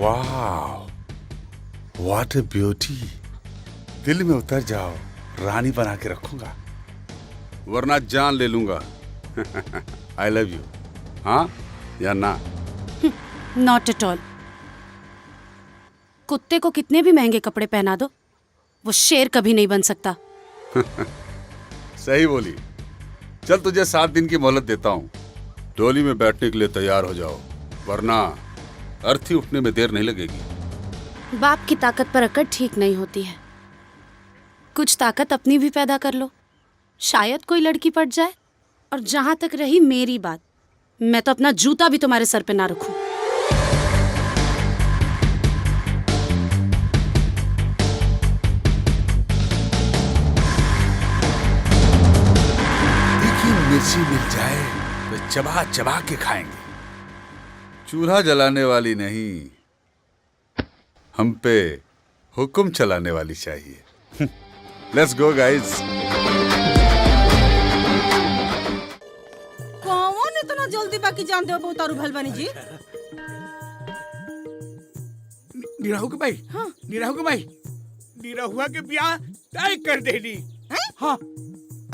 वाह, what A beauty. दिल में उतर जाओ, रानी बना के रखूंगा, वरना जान ले लूंगा। I love you. हाँ या ना? Not at all. कुत्ते को कितने भी महंगे कपड़े पहना दो, वो शेर कभी नहीं बन सकता। सही बोली। चल तुझे 7 दिन की मोहलत देता हूँ, डोली में बैठने के लिए तैयार हो जाओ, वरना अर्थी उठने में देर नहीं लगेगी। बाप की ताकत पर अकड़ ठीक नहीं होती है, कुछ ताकत अपनी भी पैदा कर लो, शायद कोई लड़की पट जाए। और जहां तक रही मेरी बात, मैं तो अपना जूता भी तुम्हारे सर पे ना रखूं। तीखी मिर्ची मिल जाए तो चबा चबा के खाएंगे। चूल्हा जलाने वाली नहीं, हम पे हुक्म चलाने वाली चाहिए। Let's go guys. कौन इतना जल्दी बाकी जान दे उतारू भलवानी जी? निराहु के भाई, हाँ निराहु के भाई, निराहुआ के ब्याह तय कर देनी। हाँ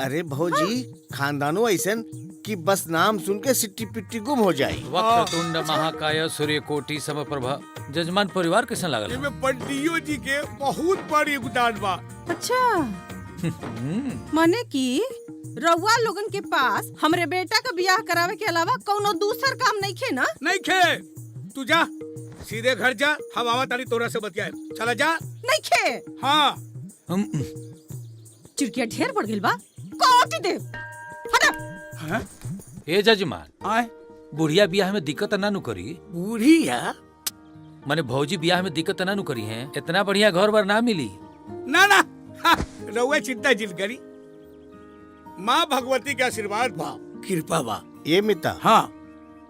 अरे भौजी, खानदानो ऐसन कि बस नाम सुन के सिट्टी पिट्टी गुम हो जाए। वक्रतुंड महाकाय सूर्यकोटि समप्रभा। जजमान परिवार कैसा लागल? इनमें पंडियो जी के बहुत बड़ी योगदान बा। अच्छा माने कि रउआ लोगन के पास हमरे बेटा का ब्याह करावे के अलावा कोनो दूसर काम नहीं खे ना? नहीं खे, तू जा सीधे घर जा, हम आवा तारी तोरा से बतियाए। चला जा। नहीं खे। हाँ चिड़किया ढेर बढ़ गइल बा, काटी दे। हटा। हाँ? ए जजमान, आए बुढ़िया ब्याह में दिक्कत ना नु करी? बुढ़िया? माने भौजी ब्याह में दिक्कत ना नु करी है? इतना बढ़िया घर बार ना मिली। ना ना, रउआ चिंता जिल करी, माँ भगवती के आशीर्वाद बा, कृपा बा। ये मिता, हाँ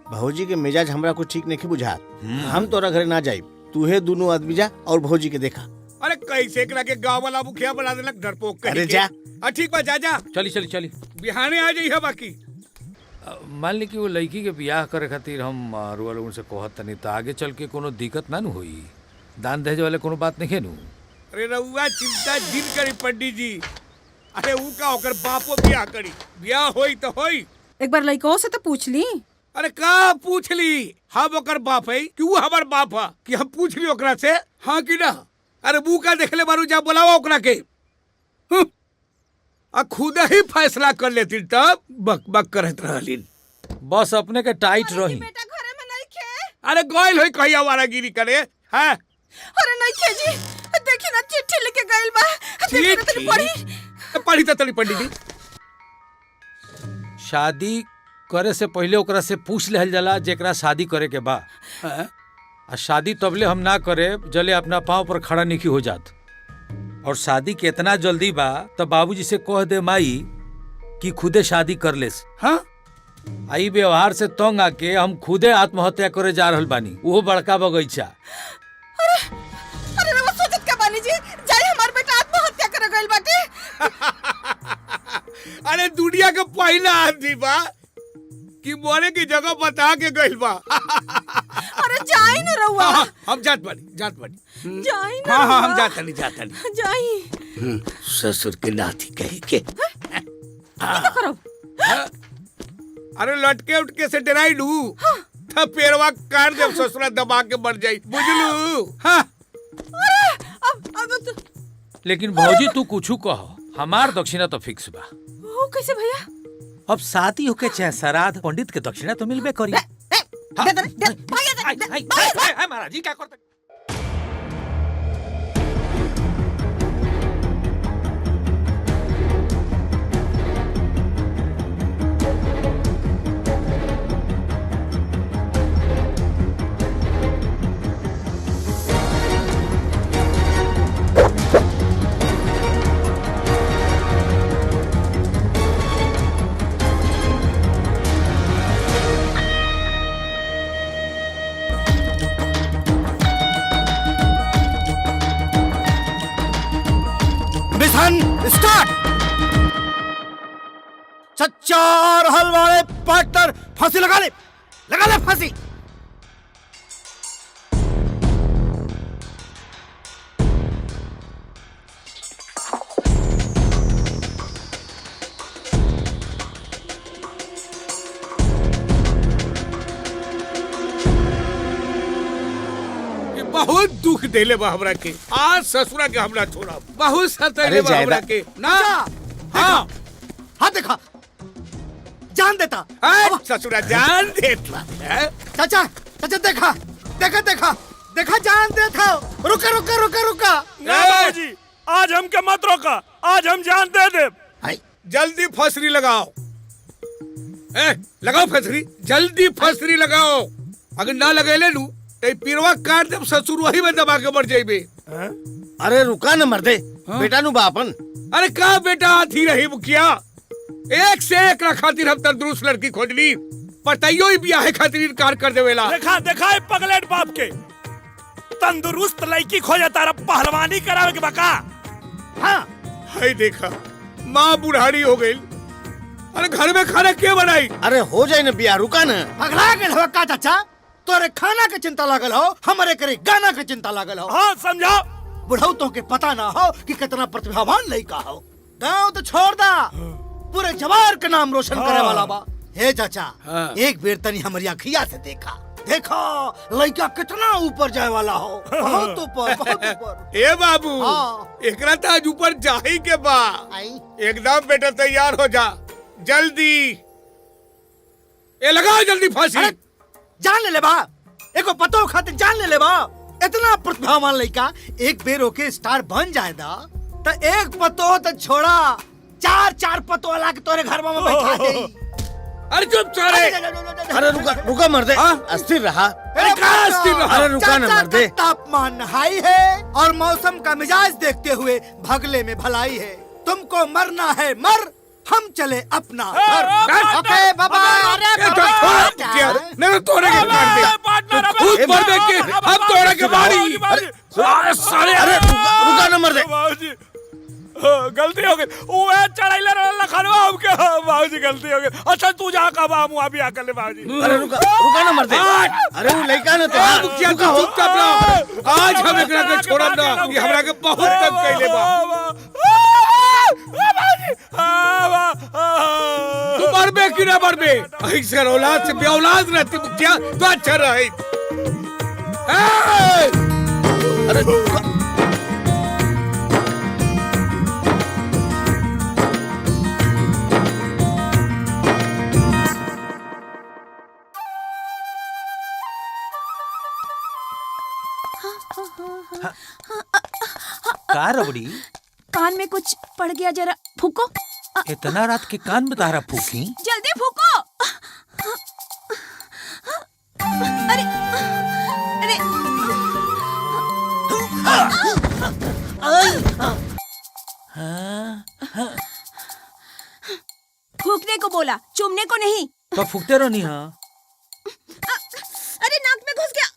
भौजी के मिजाज हमरा को ठीक नहीं बुझा। हम तोरा घरे ना जाए, तूहे दोनों आदमी जा और भौजी के देखा। अरे कैसे करा के गाँव वाला मुखिया बना देलक डरपोक कह के। अरे जा। ठीक बा, जा जा। चली चली चली। बिहाने आ जाइए बाकी। मान ली कि वो लड़की के ब्याह करे खातिर हम रुआ लोगन से कहत तनी, तो आगे चल के कोनो दिक्कत ना नु होई? दान दहेज वाले कोनो बात नहीं है नु? अरे रउआ चिंता जिन करी पंडित जी। अरे ऊ का होकर बापो ब्याह करी, ब्याह होई तो होई। एक बार लड़कों से तो पूछ ली। अरे का पूछ ली? हम ओकर बाप है कि वो हमार बाप है कि हम पूछ ली ओकरा से? हाँ कि ना? अरे बू का देखले बारू, जा बुलावा ओकरा के। खुद ही फैसला कर लेती, तब बक बक करत रहलिन। बस अपने के टाइट रही। बेटा घरे में नहीं खे। अरे गोइल होई कहिया वारागिरी करे है? अरे नहीं खे जी, देखी ना चिट्ठी लिख के गइल बा। देखी ना तनी पढ़ी। पढ़ी तो तनी पंडित जी। शादी करे से पहले ओकरा से पूछ लेहल जाला जेकरा शादी करे के बा। आ शादी तबले हम ना करे जले अपना पाँव पर खड़ा नहीं हो जात। और शादी के इतना जल्दी बा तो बाबूजी से कह दे माई कि खुदे शादी कर ले। हाँ? आई व्यवहार से तंग आके हम खुदे आत्महत्या करे जा रहल बानी, वो बड़का बगीचा। अरे रउआ सोचत का बानी जी, जाई हमार बेटा आत्महत्या करे गइल बाटे। अरे दुनिया का पहला आदमी बा कि मोरे की जगह बता के गइल बा। अरे जाई ना रउआ। हाँ, हम जात बानी, जात बानी। जाई ना। हाँ हाँ, रउआ। हम जात नहीं, जात नहीं। जाई। ससुर के नाती कही के। क्या करब? अरे लटके उठके से डराई लू, तब पेरवा काट जब ससुरा दबा के मर जाई, बुझलू? हाँ। अब लेकिन भौजी तू कुछू कह, हमार दक्षिणा तो फिक्स बा। वो कैसे भैया? अब शादी होके चाहे श्राद्ध, पंडित के दक्षिणा तो मिलबे करी। महाराज जी क्या करते? स्टार्ट। सच्चा और हल वाले पार्टनर फांसी लगा ले फांसी। दुख देले बा हमरा के। आज ससुरा के हमरा छोड़ा बहुत सतैले अरे बा हमरा जायदा। के ना। हाँ हाँ देखा जान देता। ससुरा जान देता है। चाचा चाचा देखा देखा देखा देखा जान देता। रुका रुका रुका रुका। ना बाबूजी, आज हमके मत रोका, आज हम जान दे दे। जल्दी फसरी लगाओ। लगाओ फसरी, जल्दी फसरी लगाओ। अगर ना लगेले नू तो पीरवा काट दे, ससुर वही में दबा के मर जाइबे। अरे रुका न मर्दे, बेटा नु बापन। अरे का बेटा आती रही मुखिया, एक से एक खातिर हम तंदुरुस्त लड़की खोजली, पताइयो ही ब्याह खातिर इनकार कर देवेला। देखा देखा है पगलेट बाप के तंदुरुस्त लड़की खोजा तारा पहलवानी करावे के बका। हाँ हाय देखा माँ बुढ़ाड़ी हो गई। अरे घर में खाना क्या बनाई? अरे हो जाए न बिया, रुका न। पगला गेल हो का चाचा? तोरे खाना के चिंता लागल हो, हमारे करे गाना के चिंता लागल हो। हाँ समझा। बुढ़ौतों के पता ना हो कि कितना प्रतिभावान लड़का हो। गाँव तो छोड़ दा, पूरे जवार के नाम रोशन करे वाला बा। हे चाचा, एक बेर तनी हमारी अखिया से देखा, देखो लड़का कितना ऊपर जाए वाला हो। बहुत ऊपर, बहुत ऊपर। ए बाबू, हाँ। एकरा तो आज ऊपर जाही के बा। एकदम बेटा तैयार हो जा, जल्दी। ए लगाओ जल्दी फांसी। अरे जान ले बा, एको पतो खातिर जान ले बा। इतना प्रतिभावान लड़का एक बेर ओके स्टार बन जाएगा तो एक पतो तो छोड़ा, चार चार पतो वाला के तोरे घर में बैठा दे। अरे चुप सारे। अरे रुका रुका मर्दे, अस्थिर रहा। अरे रुका न मर्दे। तापमान हाई है और मौसम का मिजाज देखते हुए भगले में भलाई है। तुमको मरना है मर, हम चले अपना घर। ओके बाबा। नहीं तोड़े के काट दे, खुद मर दे के हम तोड़े के मारी। सारे अरे रुका न मर्दे। गलती हो गई, वो चढ़ाइले रहला खनवा हमके। बाबूजी गलती हो गई। अच्छा तू जा का बाबू अभी आकर ले बाबूजी। अरे रुका रुका न मर्दे। अरे वो लड़का न तो चुपचाप रहो। आज हम एकरा के छोड़ब ना, ये हमरा के बहुत तंग कइले बा। तू मरबे कि ना मरबे? ऐसे औलाद से बेऔलाद रहती मुखिया तो अच्छा रहे। अरे रुका। का रबड़ी? कान में कुछ पड़ गया, जरा फूको। इतना रात के कान में तारा फूकी? जल्दी फूको। अरे अरे फूकने को बोला, चूमने को नहीं। तो फूकते रहो नहीं। हाँ अरे नाक में घुस गया।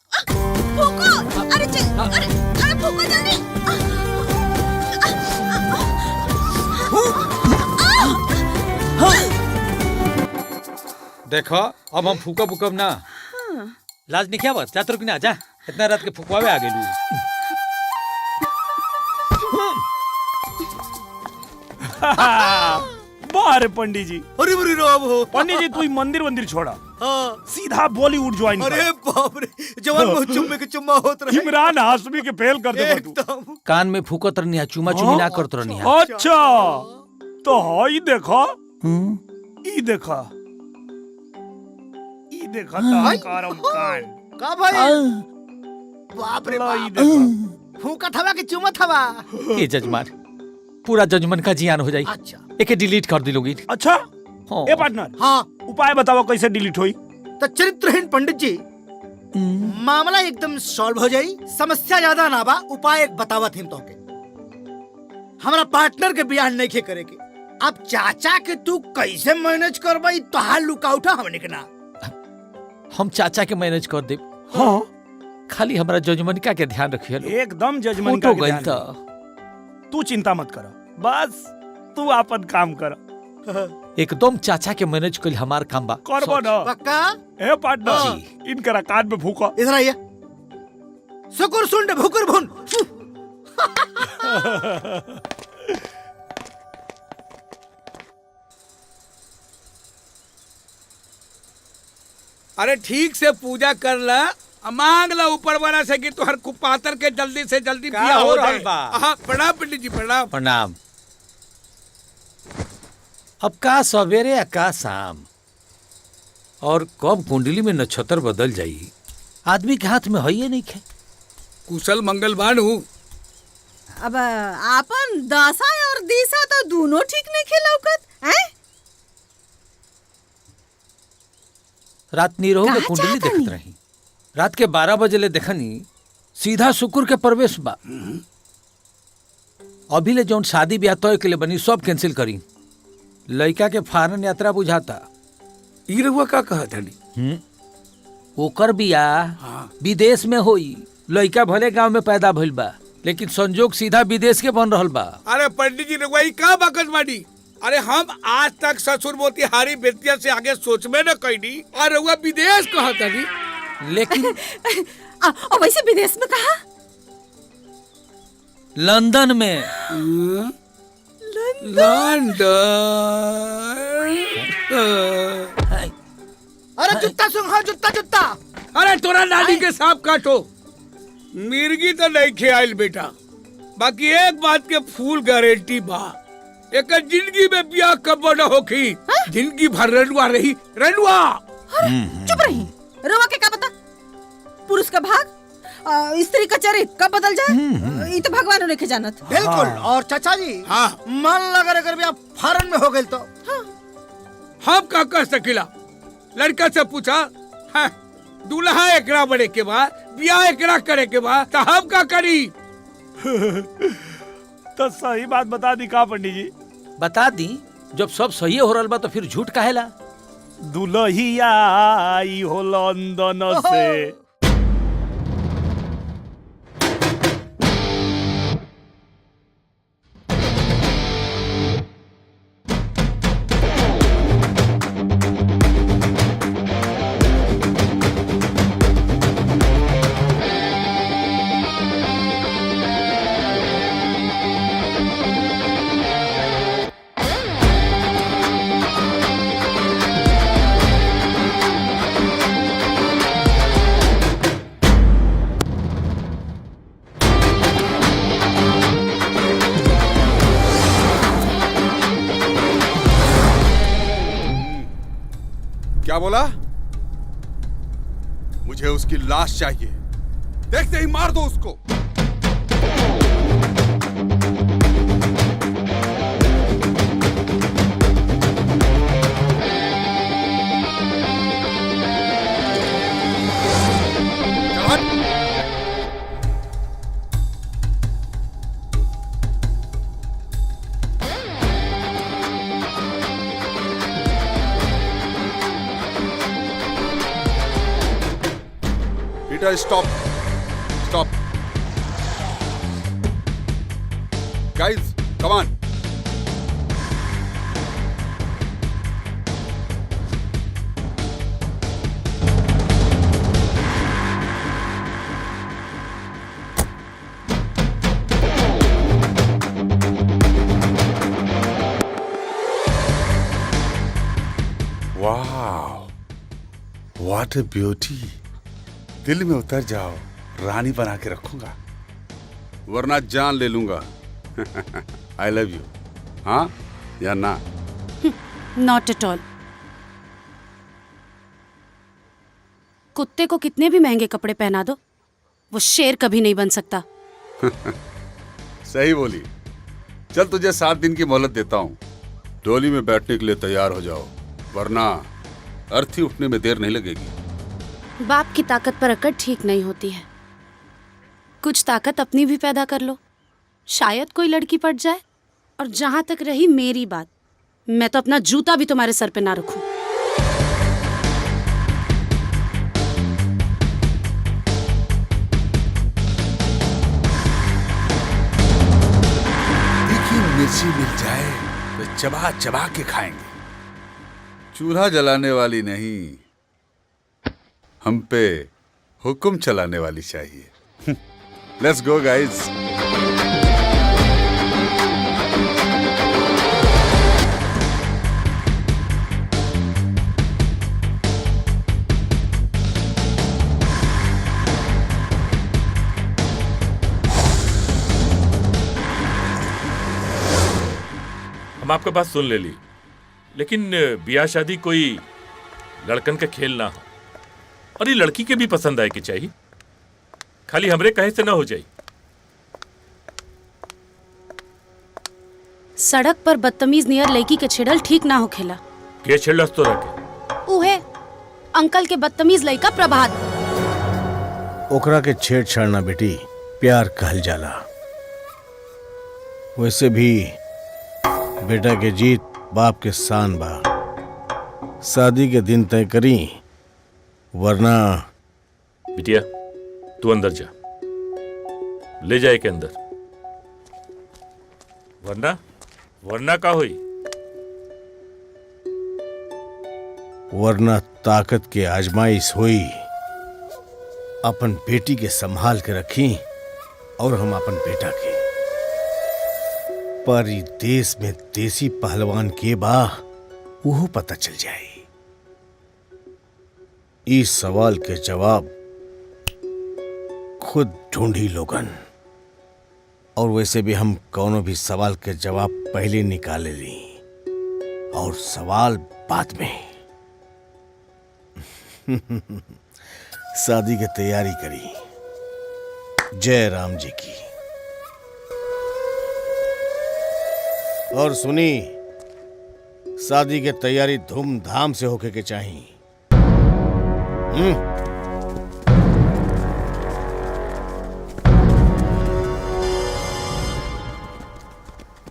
फूको। अरे चल, अरे अरे फूको जल्दी। देखो अब हम फूकब उकब ना। लाज नहीं क्या बस, जा तो ना जा, इतना रात के फुकवावे आ गेलू। बाहर पंडित जी। अरे बुरी राम हो। पंडित जी तू मंदिर वंदिर छोड़ा, हाँ। सीधा बॉलीवुड ज्वाइन कर। अरे बाप रे, जवान बहुत चुम्मे के चुम्मा होत रहे। इमरान हाशमी के फेल कर दे तू। एकदम। कान में फूकत रहनी, चूमा चूमी ना करत रहनी। अच्छा तो हाई देखा, ई देखा, ई देखा ताकारम कान का भाई? बाप रे ई बाप। देखा। फूका थवा के चुमा थवा। ये जजमान, पूरा जजमान का जियान हो जाई। अच्छा एके डिलीट कर दिलोगी। अच्छा हाँ। ए पार्टनर, हाँ, उपाय बताओ कैसे डिलीट होई। तो चरित्रहीन पंडित जी, मामला एकदम सॉल्व हो जाई। समस्या ज्यादा ना बा, उपाय एक बतावत हिम तो के। हमारा पार्टनर के बियाह नहीं खे करे के। अब चाचा के तू कैसे मैनेज करबई, तोहार लुकआउट हमने के ना। हम चाचा के मैनेज कर दे। हाँ खाली हमारा जजमनिका के ध्यान रखिए। एकदम जजमेंट फोटो गई था। तू चिंता मत कर, बस तू अपन काम कर। एकदम चाचा के मैनेज कर हमार काम बा। करबो ना। पक्का? ए पार्टनर, इनकरा कान में फूका। इधर आइए। सुकुर सुंड भुकुर भुन। अरे ठीक से पूजा कर ला, मांग ला ऊपर वाला से कि तुहर कुपातर के जल्दी से जल्दी का बियाह हो हो रहल जाए। बा? हाँ, प्रणाम पंडित जी, प्रणाम। प्रणाम। अब का सवेरे का शाम और कब कुंडली में नक्षत्र बदल जाई आदमी के हाथ में है ये नहीं खे। कुशल मंगल बानू। अब आपन दशा और दिशा तो दोनों ठीक नहीं खिलौकत हैं? रात नीरहू के कहाँ कुंडली चाहतनी? देखत रही। रात के 12 बजे ले देखनी सीधा शुक्र के प्रवेश बा। अभी ले जौन शादी ब्याह तय के लिए बनी सब कैंसिल करी। लड़का के फॉरेन यात्रा बुझाता। ई रहुआ का कहत हनी? ओकर बियाह विदेश में होई। लड़का भले गांव में पैदा भइल बा लेकिन संजोग सीधा विदेश के बन रहल बा। अरे पंडित जी रहुआ ई का बकत बाड़ी? अरे हम आज तक ससुर मोतिहारी बेतिया से आगे सोचबे न कईनी और रहुआ विदेश कहत हनी। लेकिन और वैसे विदेश में कहा? लंदन में। लंदन। अरे जुत्ता सुन, हाँ जुत्ता जुत्ता। अरे तोरा नानी के सांप काटो। मिर्गी तो नहीं खेल बेटा, बाकी एक बात के फूल गारंटी बा, एक जिंदगी में ब्याह कब न होखी। जिंदगी भर रनुआ रही, रनुआ। चुप रही। रवा के का पता पुरुष का भाग स्त्री का चरित्र कब बदल जाए? ये तो भगवान ने के जानत। बिल्कुल। और चाचा जी, हाँ। मान लगा अगर ब्याह फॉरेन में हो गई तो हम का कर सकिला? लड़का से पूछा, हाँ, दूल्हा एकरा बड़े के बाद ब्याह एकरा करे के बाद तो हम का करी? तो सही बात बता दी का पंडित जी? बता दी। जब सब सही हो रहल बा तो फिर झूठ काहेला? दुल्हिया आई हो लंदन से। क्या बोला? मुझे उसकी लाश चाहिए। देखते ही मार दो उसको। Peter, stop. Stop. Guys, come on. Wow. What a beauty. दिल में उतर जाओ, रानी बना के रखूंगा, वरना जान ले लूंगा। I love you. हाँ या ना? Not at all. कुत्ते को कितने भी महंगे कपड़े पहना दो, वो शेर कभी नहीं बन सकता। सही बोली। चल तुझे 7 दिन की मोहलत देता हूँ। डोली में बैठने के लिए तैयार हो जाओ, वरना अर्थी उठने में देर नहीं लगेगी। बाप की ताकत पर अकड़ ठीक नहीं होती है। कुछ ताकत अपनी भी पैदा कर लो, शायद कोई लड़की पट जाए। और जहां तक रही मेरी बात, मैं तो अपना जूता भी तुम्हारे सर पे ना रखूं। तीखी मिर्ची मिल जाए तो चबा चबा के खाएंगे। चूल्हा जलाने वाली नहीं, हम पे हुक्म चलाने वाली चाहिए। Let's go guys. हम आपका बात सुन ले ली, लेकिन ब्याह शादी कोई लड़कन का खेल ना हो, और ये लड़की के भी पसंद आए के चाहिए, खाली हमरे कहे से ना हो जाए। सड़क पर बदतमीज नियर लड़की के छेड़ल ठीक ना हो खेला। के छेड़लस तो रखे उहे अंकल के बदतमीज लड़का प्रभात। ओकरा के छेड़छाड़ ना बेटी, प्यार कहल जाला। वैसे भी बेटा के जीत बाप के शान बा। शादी के दिन तय करी, वरना। बिटिया तू अंदर जा, ले जाए के अंदर, वरना का हुई? वरना ताकत के आजमाइश हुई। अपन बेटी के संभाल के रखी और हम अपन बेटा के। पर ई देश में देसी पहलवान के बा वो पता चल जाए। इस सवाल के जवाब खुद ढूंढी लोगन। और वैसे भी हम कौनो भी सवाल के जवाब पहले निकाले ली और सवाल बाद में। शादी की तैयारी करी। जय राम जी की। और सुनी, शादी की तैयारी धूमधाम से होके के चाहिए।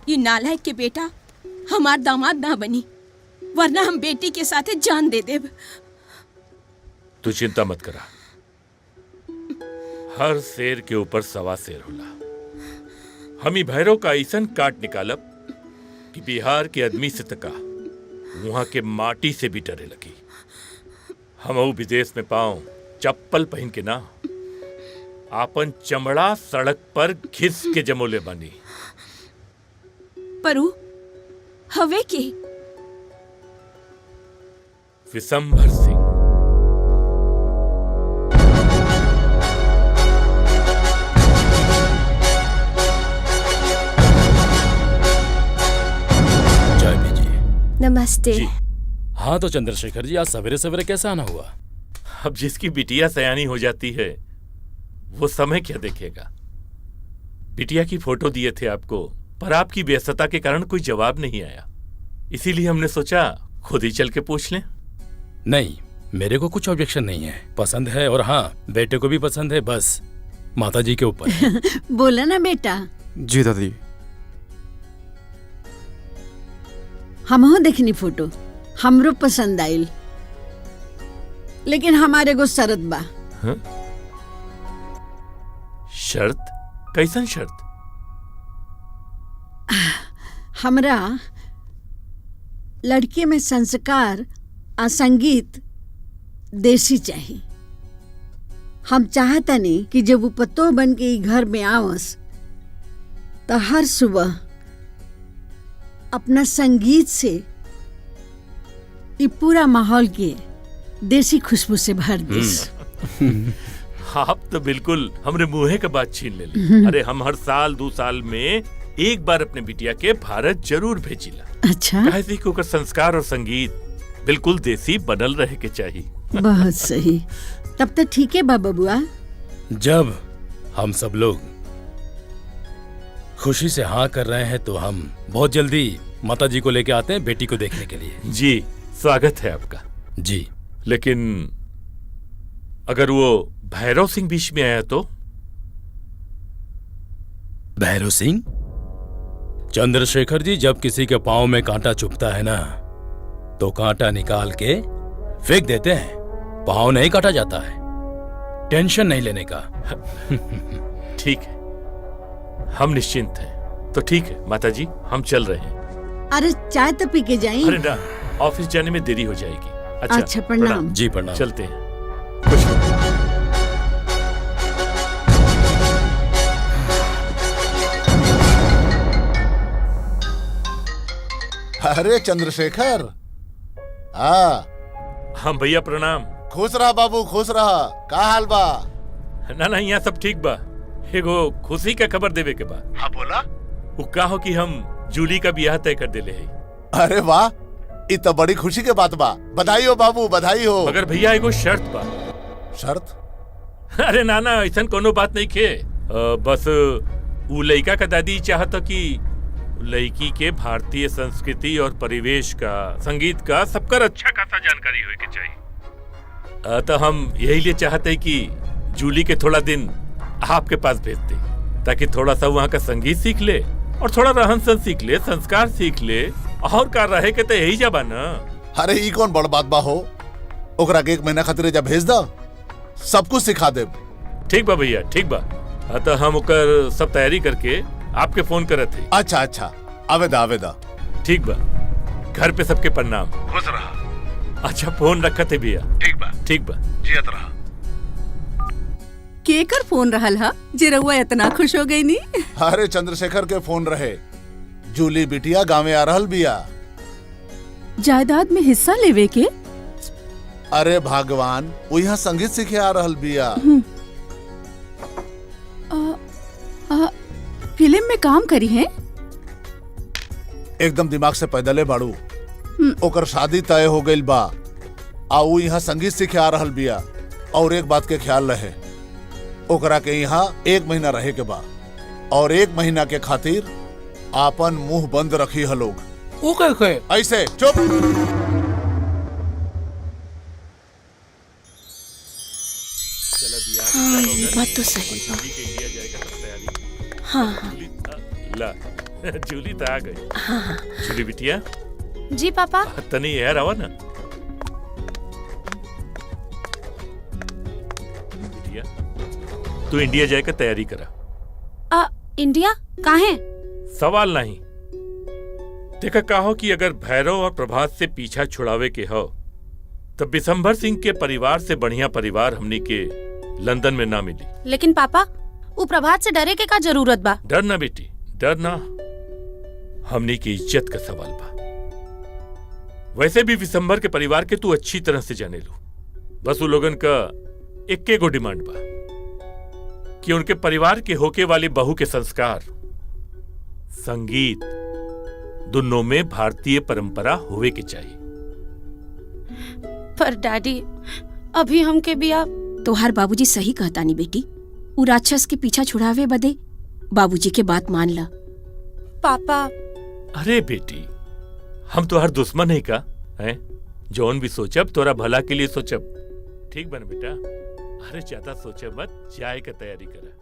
ये नालायक के बेटा हमार दामाद ना बनी, वरना हम बेटी के साथे जान दे देब। तू चिंता मत करा, हर शेर के ऊपर सवा शेर होला। हम ही भैरव का ऐसन काट निकालब कि बिहार के आदमी से तका वहां के माटी से भी डरे लगी। हम विदेश में पाऊं चप्पल पहन के ना, आपन चमड़ा सड़क पर घिस के जमोले बनी। परू हवे के विशंभर सिंह। नमस्ते। हाँ तो चंद्रशेखर जी, आज सवेरे सवेरे कैसा आना हुआ? अब जिसकी बिटिया सयानी हो जाती है वो समय क्या देखेगा। बिटिया की फोटो दिए थे आपको, पर आपकी व्यस्तता के कारण कोई जवाब नहीं आया, इसीलिए हमने सोचा खुद ही चल के पूछ लें। नहीं, मेरे को कुछ ऑब्जेक्शन नहीं है, पसंद है। और हाँ, बेटे को भी पसंद है, बस माता जी के ऊपर। बोला ना बेटा। जी दादी। हमहो देखनी फोटो, हमरो पसंद आइल, लेकिन हमारे को शर्त बा। हाँ? शर्त? कैसन शर्त? हमरा लड़के में संस्कार आ संगीत देसी चाहिए। हम चाहता नहीं कि जब वो पतो बन के ई घर में आवस तो हर सुबह अपना संगीत से ये पूरा माहौल के देसी खुशबू से भर देस। आप तो बिल्कुल हमरे मुंहे का बात छीन ले ली। अरे हम हर साल 2 साल में एक बार अपने बिटिया के भारत जरूर भेजिला। अच्छा, काहे कि ओकर संस्कार और संगीत बिल्कुल देसी बनल रहे के चाहिए। बहुत सही, तब तो ठीक है बाबा बुआ। जब हम सब लोग खुशी से हाँ कर रहे हैं तो हम बहुत जल्दी माता जी को लेके आते हैं बेटी को देखने के लिए। जी, स्वागत है आपका। जी, लेकिन अगर वो भैरव सिंह बीच में आया तो? भैरव सिंह? चंद्रशेखर जी, जब किसी के पांव में कांटा चुभता है ना तो कांटा निकाल के फेंक देते हैं, पांव नहीं काटा जाता है। टेंशन नहीं लेने का। ठीक है, हम निश्चिंत हैं। तो ठीक है माता जी, हम चल रहे हैं। अरे चाय तो पी के जाइए। अरे ना, ऑफिस जाने में देरी हो जाएगी। अच्छा, प्रणाम। जी प्रणाम। चलते हैं। अरे चंद्रशेखर। हम भैया प्रणाम। खुश रहा बाबू, खुश रहा। का हाल बा? ना यहाँ सब ठीक बा। एगो खुशी का खबर देवे के बा। हाँ बोला। वो का हो कि हम जूली का ब्याह तय कर देले है। अरे वाह, ये तो बड़ी खुशी के बात बा। बधाई हो बाबू, बधाई हो। मगर भैया एगो शर्त बा। शर्त? अरे नाना, ऐसा कोनो बात नहीं खे। बस उ लड़का का दादी चाहत कि लड़की के भारतीय संस्कृति और परिवेश का, संगीत का सबकर अच्छा खासा जानकारी होए के चाहिए। तो हम यही लिए चाहते हैं कि जूली के थोड़ा दिन आपके पास भेज दे, ताकि थोड़ा सा वहाँ का संगीत सीख ले और थोड़ा रहन सहन सीख ले, संस्कार सीख ले, और का रहे के तो यही जबा ना। अरे ई कौन बड़ बात बा हो, ओकरा के 1 महीना खातिर जब भेज दा, सब कुछ सिखा दे। ठीक बा भैया, ठीक बा। तो हम ओकर सब तैयारी करके आपके फोन करत थे। अच्छा अच्छा, आवेदा आवेदा। ठीक बा, घर पे सबके प्रणाम। खुश रहा। अच्छा, फोन रखत है भैया। ठीक बा, ठीक बा। जियत रहा। केकर फोन रहल हा जे रउआ इतना खुश हो गई नी? अरे चंद्रशेखर के फोन रहे। जूली बिटिया गाँव आ रहल बिया। जायदाद में हिस्सा लेवे के? अरे भगवान, वो यहाँ संगीत सीखे आ रहल बिया। फिल्म में काम करी है? एकदम दिमाग से पैदले बाड़ू। ओकर शादी तय हो गई बा, आ वो यहाँ संगीत सीखे आ रहल बिया। और एक बात के ख्याल रहे, ओकरा के यहाँ 1 महीना रहे के बा, और 1 महीना के खातिर आपन मुंह बंद रखी है लोग। वो कहे ऐसे चुप। हाँ, ये बात तो सही बा। हाँ हाँ ला, जूली तो आ गई। हाँ। जूली बिटिया। जी पापा। तनी यार आवा ना। बिटिया, तू इंडिया जाए का तैयारी करा। इंडिया काहे? सवाल नहीं। देखा कहो कि अगर भैरव और प्रभात से पीछा छुड़ावे के हो, तब बिशंभर सिंह के परिवार से बढ़िया परिवार हमनी के लंदन में ना मिली। लेकिन पापा, वो प्रभात से डरे के का जरूरत बा? डर ना बेटी, डर ना। हमनी की इज्जत का सवाल बा। वैसे भी विशंभर के परिवार के तू अच्छी तरह से जाने लो। बस वो लोगन का एक गो डिमांड बा कि उनके परिवार के होके वाली बहू के संस्कार, संगीत, दोनों में भारतीय परंपरा होवे के चाहिए। पर डैडी, अभी हमके बिया। तोहार बाबूजी सही कहता नहीं बेटी। उ राक्षस के पीछा छुड़ावे बदे बाबूजी के बात मान ला। पापा। अरे बेटी, हम तो हर दुश्मन है का हैं? जौन भी सोचब तोरा भला के लिए सोचब। ठीक बन बेटा। अरे ज्यादा सोचे मत, जाए का तैयारी करा।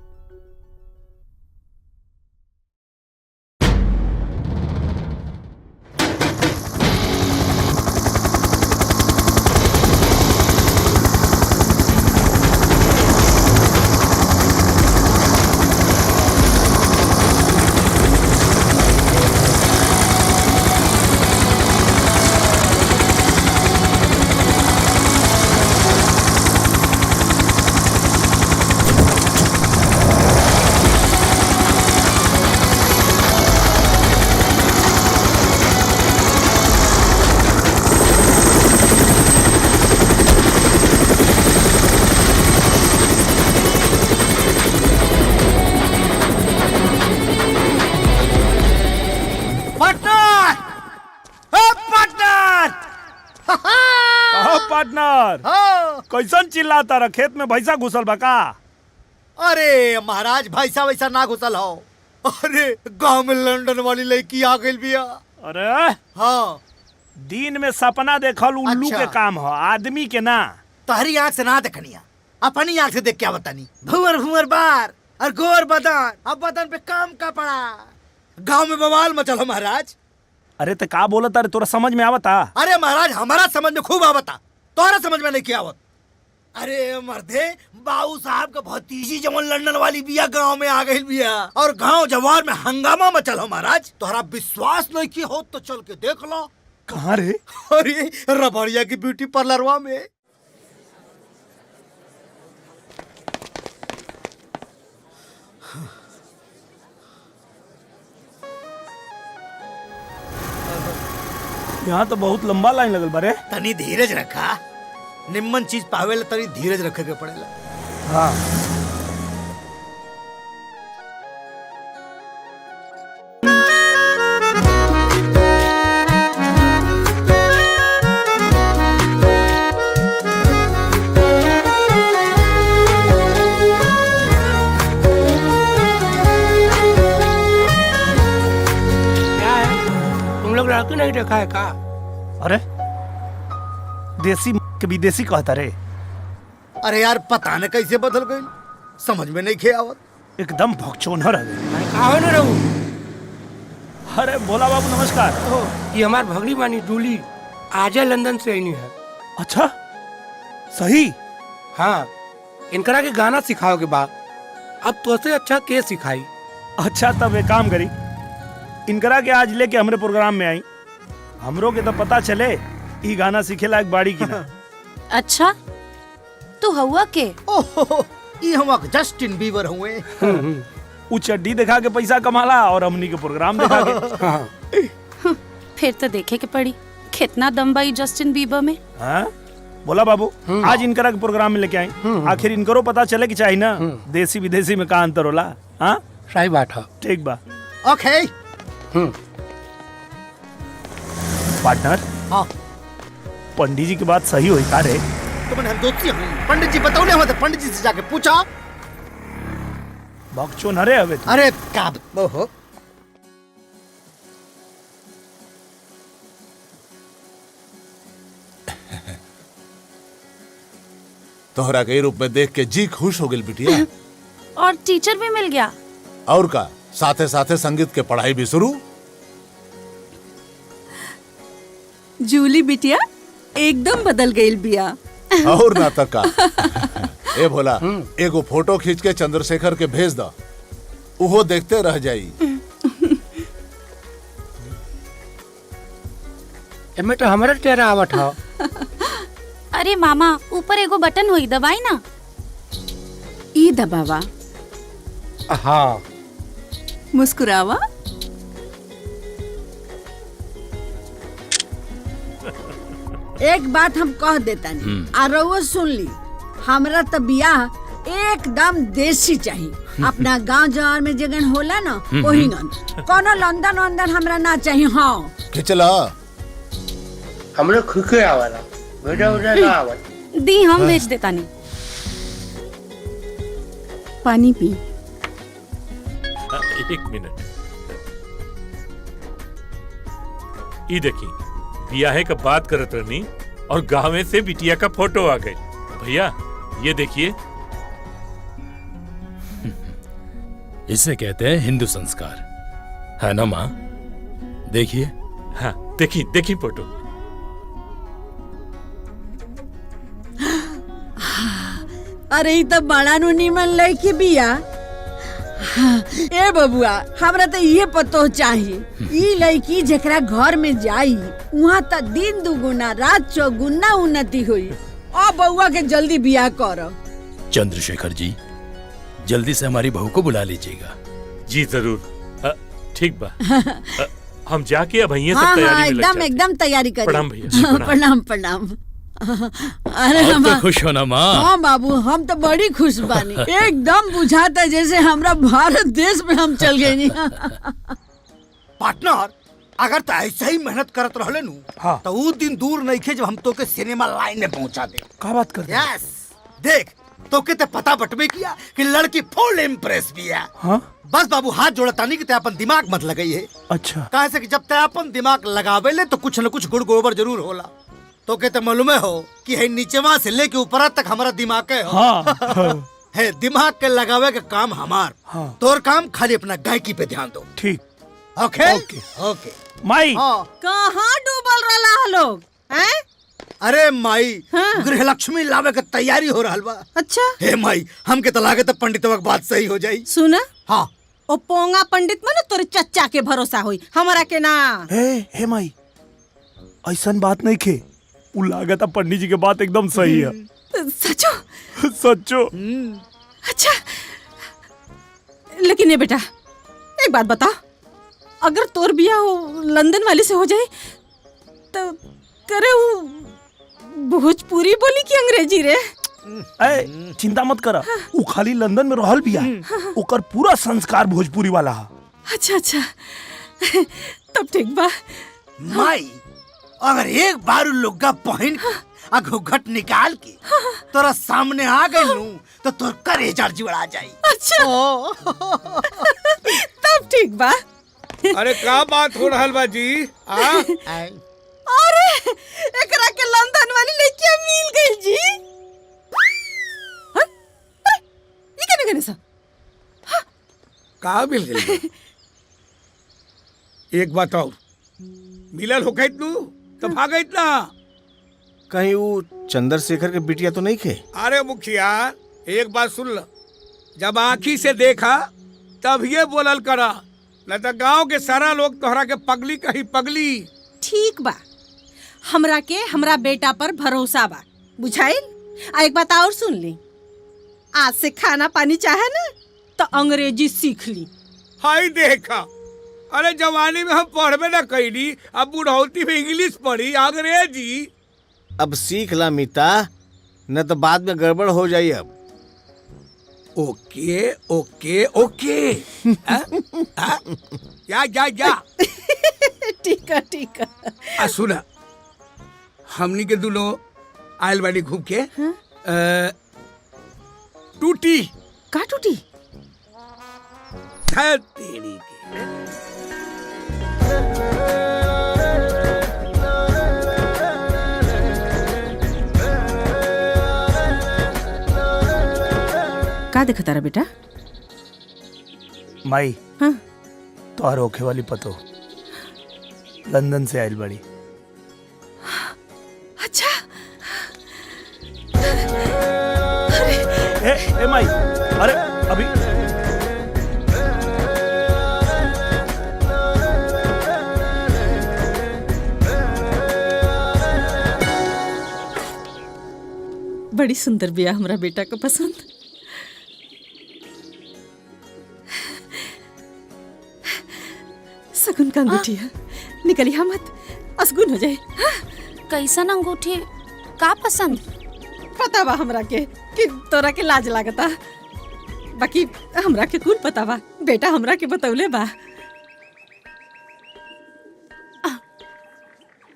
पार्टनर, कैसन चिल्लाता रहा? खेत में भैंसा घुसल बका? अरे महाराज, भैंसा वैसा ना घुसल हो। अरे गांव में लंदन वाली लड़की आ गई बिया। अरे हाँ, दिन में सपना देखल उल्लू अच्छा। के काम हो, आदमी के ना। तहरी आँख से ना देखनिया, अपनी आँख से देख क्या बतानी। भुवर भुवर बार और गोर बदन, अब बदन पे काम का पड़ा। गांव में बवाल मचल हो महाराज। अरे तो का बोलता रे, तोरा समझ में आवता? अरे महाराज, हमारा समझ में खूब आवता, तोरा समझ में नहीं क्या आवत। अरे मर्दे, बाबू साहब का भतीजी जवन लंदन वाली बिया गांव में आ गई बिया, और गांव जवार में हंगामा मचल हो महाराज। तोहरा विश्वास नहीं की हो तो चल के देख लो। कहाँ रे? अरे रबड़िया की ब्यूटी पार्लरवा में। यहाँ तो बहुत लंबा लाइन लगल बारे। तनी धीरज रखा, निम्मन चीज पावे तनी धीरज रखे के पड़ेला। हाँ। रखा है का? अरे देसी के विदेशी कहता रे। अरे यार पता न कैसे बदल गई, समझ में नहीं खे आवत। एकदम भगचोनहर है। कहो न रहू। अरे भोला बाबू नमस्कार। ये हमार भगनी बानी डूली, आज लंदन से आई है। अच्छा सही? हाँ, इनकरा के गाना सिखाओ के बाद अब तो से अच्छा के सिखाई। अच्छा तब एक काम करी, इनकरा के आज लेके हमरे प्रोग्राम में आई, हमरो के तो पता चले ई गाना सीखे लायक बाड़ी की ना। अच्छा तो हुआ के? ओहो ई हम जस्टिन बीबर हुए। उ चड्डी दिखा के पैसा कमाला और हमनी के प्रोग्राम दिखा के। फिर तो देखे के पड़ी कितना दम बा ई जस्टिन बीबर में। हाँ? बोला बाबू आज इनकरा के प्रोग्राम में लेके आई, आखिर इनकरो पता चले कि चाहिए ना देसी विदेशी में का अंतर होला। हाँ सही बात है। ठीक बा। ओके पार्टनर। हाँ पंडित जी की बात सही हुई का रे? तो मैंने हम दोस्ती हूँ, पंडित जी बताओ नहीं, पंडित जी से जाके पूछा। बकचोन अरे अबे अरे क्या ओहो तोहरा के रूप में देख के जी खुश हो गई बिटिया। और टीचर भी मिल गया। और का साथे साथे संगीत के पढ़ाई भी शुरू। जूली बिटिया एकदम बदल गई बिया। और ना तक का। ए भोला एगो फोटो खींच के चंद्रशेखर के भेज दा, उहो देखते रह जाई। एमे तो हमारा चेहरा आवत है। अरे मामा ऊपर एगो बटन हुई, दबाई ना। ई दबावा। हाँ मुस्कुरावा। एक बात हम कह देता नहीं आ रउआ सुन ली, हमरा तो बियाह एकदम देसी चाहिए। अपना गांव जवार में जगन होला ना वही न, कोनो लंदन वंदन हमरा ना चाहिए। हाँ खिचला हमरे खुके आवाला बेटा ना आवत। दी हम भेज देता नहीं। पानी पी। एक मिनट, ये देखी बियाहे का बात करत रहनी और गाँव से बिटिया का फोटो आ गई। भैया ये देखिए, इसे कहते हैं हिंदू संस्कार, है ना माँ? देखिए। हाँ देखी देखी फोटो। अरे ई तो बड़ा नु निमन लड़की बिया। ए बबुआ हमरा तो ये पतो चाहिए, ई लड़की जेकरा घर में जाई वहाँ तो दिन दुगुना रात चौगुना उन्नति हुई। और बउआ के जल्दी बियाह करो। चंद्रशेखर जी जल्दी से हमारी बहू को बुला लीजिएगा। जी जरूर। ठीक बा। हम जाके अब ये सब हाँ, तैयारी हाँ, में लग जाते हैं। एकदम तैयारी करें। प्रणाम भैया जी, प्रणाम। प्रणाम प्रणाम। अरे अब तो खुश हो ना माँ? हाँ बाबू हम तो बड़ी खुश बानी। एकदम बुझाता जैसे हमरा भारत देश में हम चल गए। पार्टनर अगर तो ऐसा ही मेहनत करत रहले नु हाँ। तो वो दिन दूर नहीं खे जब हम तो के सिनेमा लाइन में पहुंचा दे। का बात कर? यस देख तो के ते पता बटवे किया कि लड़की फुल इम्प्रेस भी है। हाँ? बस बाबू हाथ जोड़तानी कि ते अपन दिमाग मत लगाई है। अच्छा कहे से कि जब ते अपन दिमाग लगावे ले तो कुछ न कुछ गुड़ गोबर जरूर होला। तो के ते मालूम हो कि है नीचेवा से लेके ऊपर तक हमारा दिमाग है। हाँ। है दिमाग के लगावे का काम हमार। हाँ। तोर काम खाली अपना गायकी पे ध्यान दो। ठीक। ओके ओके। ओके माई कहाँ डूबल रहा लोग हैं? अरे माई गृह लक्ष्मी लावे के तैयारी हो रहा बा। अच्छा हे माई हमके तो लागे तो पंडितवा के बात सही हो जाई। सुना हाँ ओ पोंगा पंडित में ना तोरे चच्चा के भरोसा होई, हमारा के ना। हे माई ऐसन बात नहीं खे, उ लागत पंडित जी के बात एकदम सही है। सचो सच्चो। अच्छा लेकिन ये बेटा एक बात बता, अगर तोर बिया हो लंदन वाली से हो जाए तो करे वो भोजपुरी बोली की अंग्रेजी रे? ए चिंता मत करा, उ खाली लंदन में रहल बिया, ओकर पूरा संस्कार भोजपुरी वाला है। अच्छा अच्छा तब ठीक बा। माई अगर एक बार लुग्गा पहन के घूंघट निकाल के तोरा सामने आ गई नू तो तोर करेजा जुड़ा जाई। अच्छा तब ठीक बा। अरे का बात हो रहल बा जी? अरे एकरा के लंदन वाली लड़की मिल गई जी। हाँ? अरे ये क्या निकले सा? का मिल गई? एक बात और, मिलल हो गई तू तो भागत ना। कहीं वो चंद्रशेखर के बिटिया तो नहीं खे? अरे मुखिया एक बात सुन ल, जब आँखी से देखा तब ये बोलल करा, न तो गांव के सारा लोग तोहरा के पगली कही पगली। ठीक बा, हमरा के हमरा बेटा पर भरोसा बा, बुझाइल। आ एक बात और सुन ली, आज से खाना पानी चाहे ना तो अंग्रेजी सीख ली। हाय देखा, अरे जवानी में हम पढ़बे ना कैली, अब बुढ़ौती में इंग्लिश पढ़ी अंग्रेजी। अब सीख ला मीता, न तो बाद में गड़बड़ हो जाई। अब ओके ओके ओके। या ठीक है ठीक है। सुना, हमनी के दोनों आयल बाड़ी घूम के टूटी। का टूटी? तेरी का देखा तारा बेटा? माई, हाँ? तोहर होखे वाली पतो लंदन से आयल बड़ी। अच्छा। ए माई, अरे अभी बड़ी सुंदर बिया हमरा बेटा को पसंद। सगुन का अंगूठी है, निकलिया मत, असगुन हो जाए। कैसन अंगूठी? का पसंद? पता बा हमरा के कि तोरा के लाज लागता, बाकी हमरा के कुल पता बा, बेटा हमरा के बतौले बा।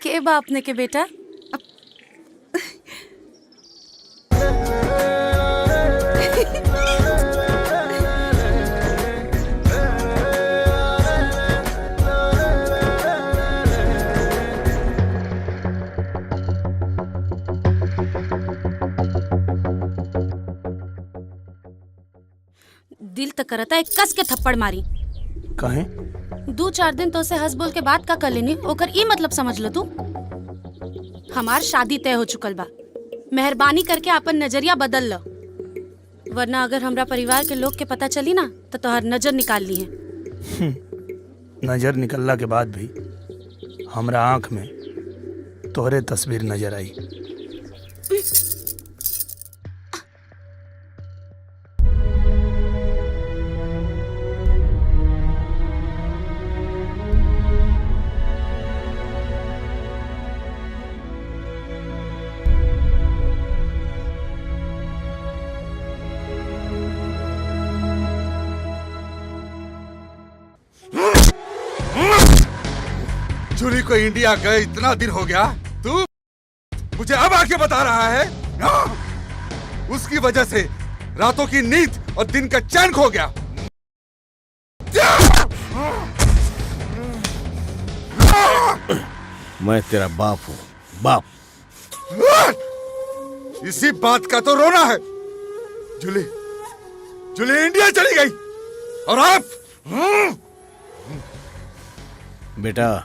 के बा अपने के बेटा? दिल तो करता है कस के थप्पड़ मारी। कहे? 2-4 दिन तो से हंस बोल के बात का कर लेनी, ओकर ई मतलब समझ लो तू। हमार शादी तय हो चुकल बा, मेहरबानी करके अपन नजरिया बदल लो, वरना अगर हमरा परिवार के लोग के पता चली ना तो तोहर नजर निकाल ली है। नजर निकलला के बाद भी हमरा आंख में तोहरे तस्वीर नजर आई। जूली को इंडिया गए इतना दिन हो गया, तू मुझे अब आके बता रहा है? उसकी वजह से रातों की नींद और दिन का चैन खो गया। मैं तेरा बाप हूँ, बाप। इसी बात का तो रोना है। जूली इंडिया चली गई और आप बेटा,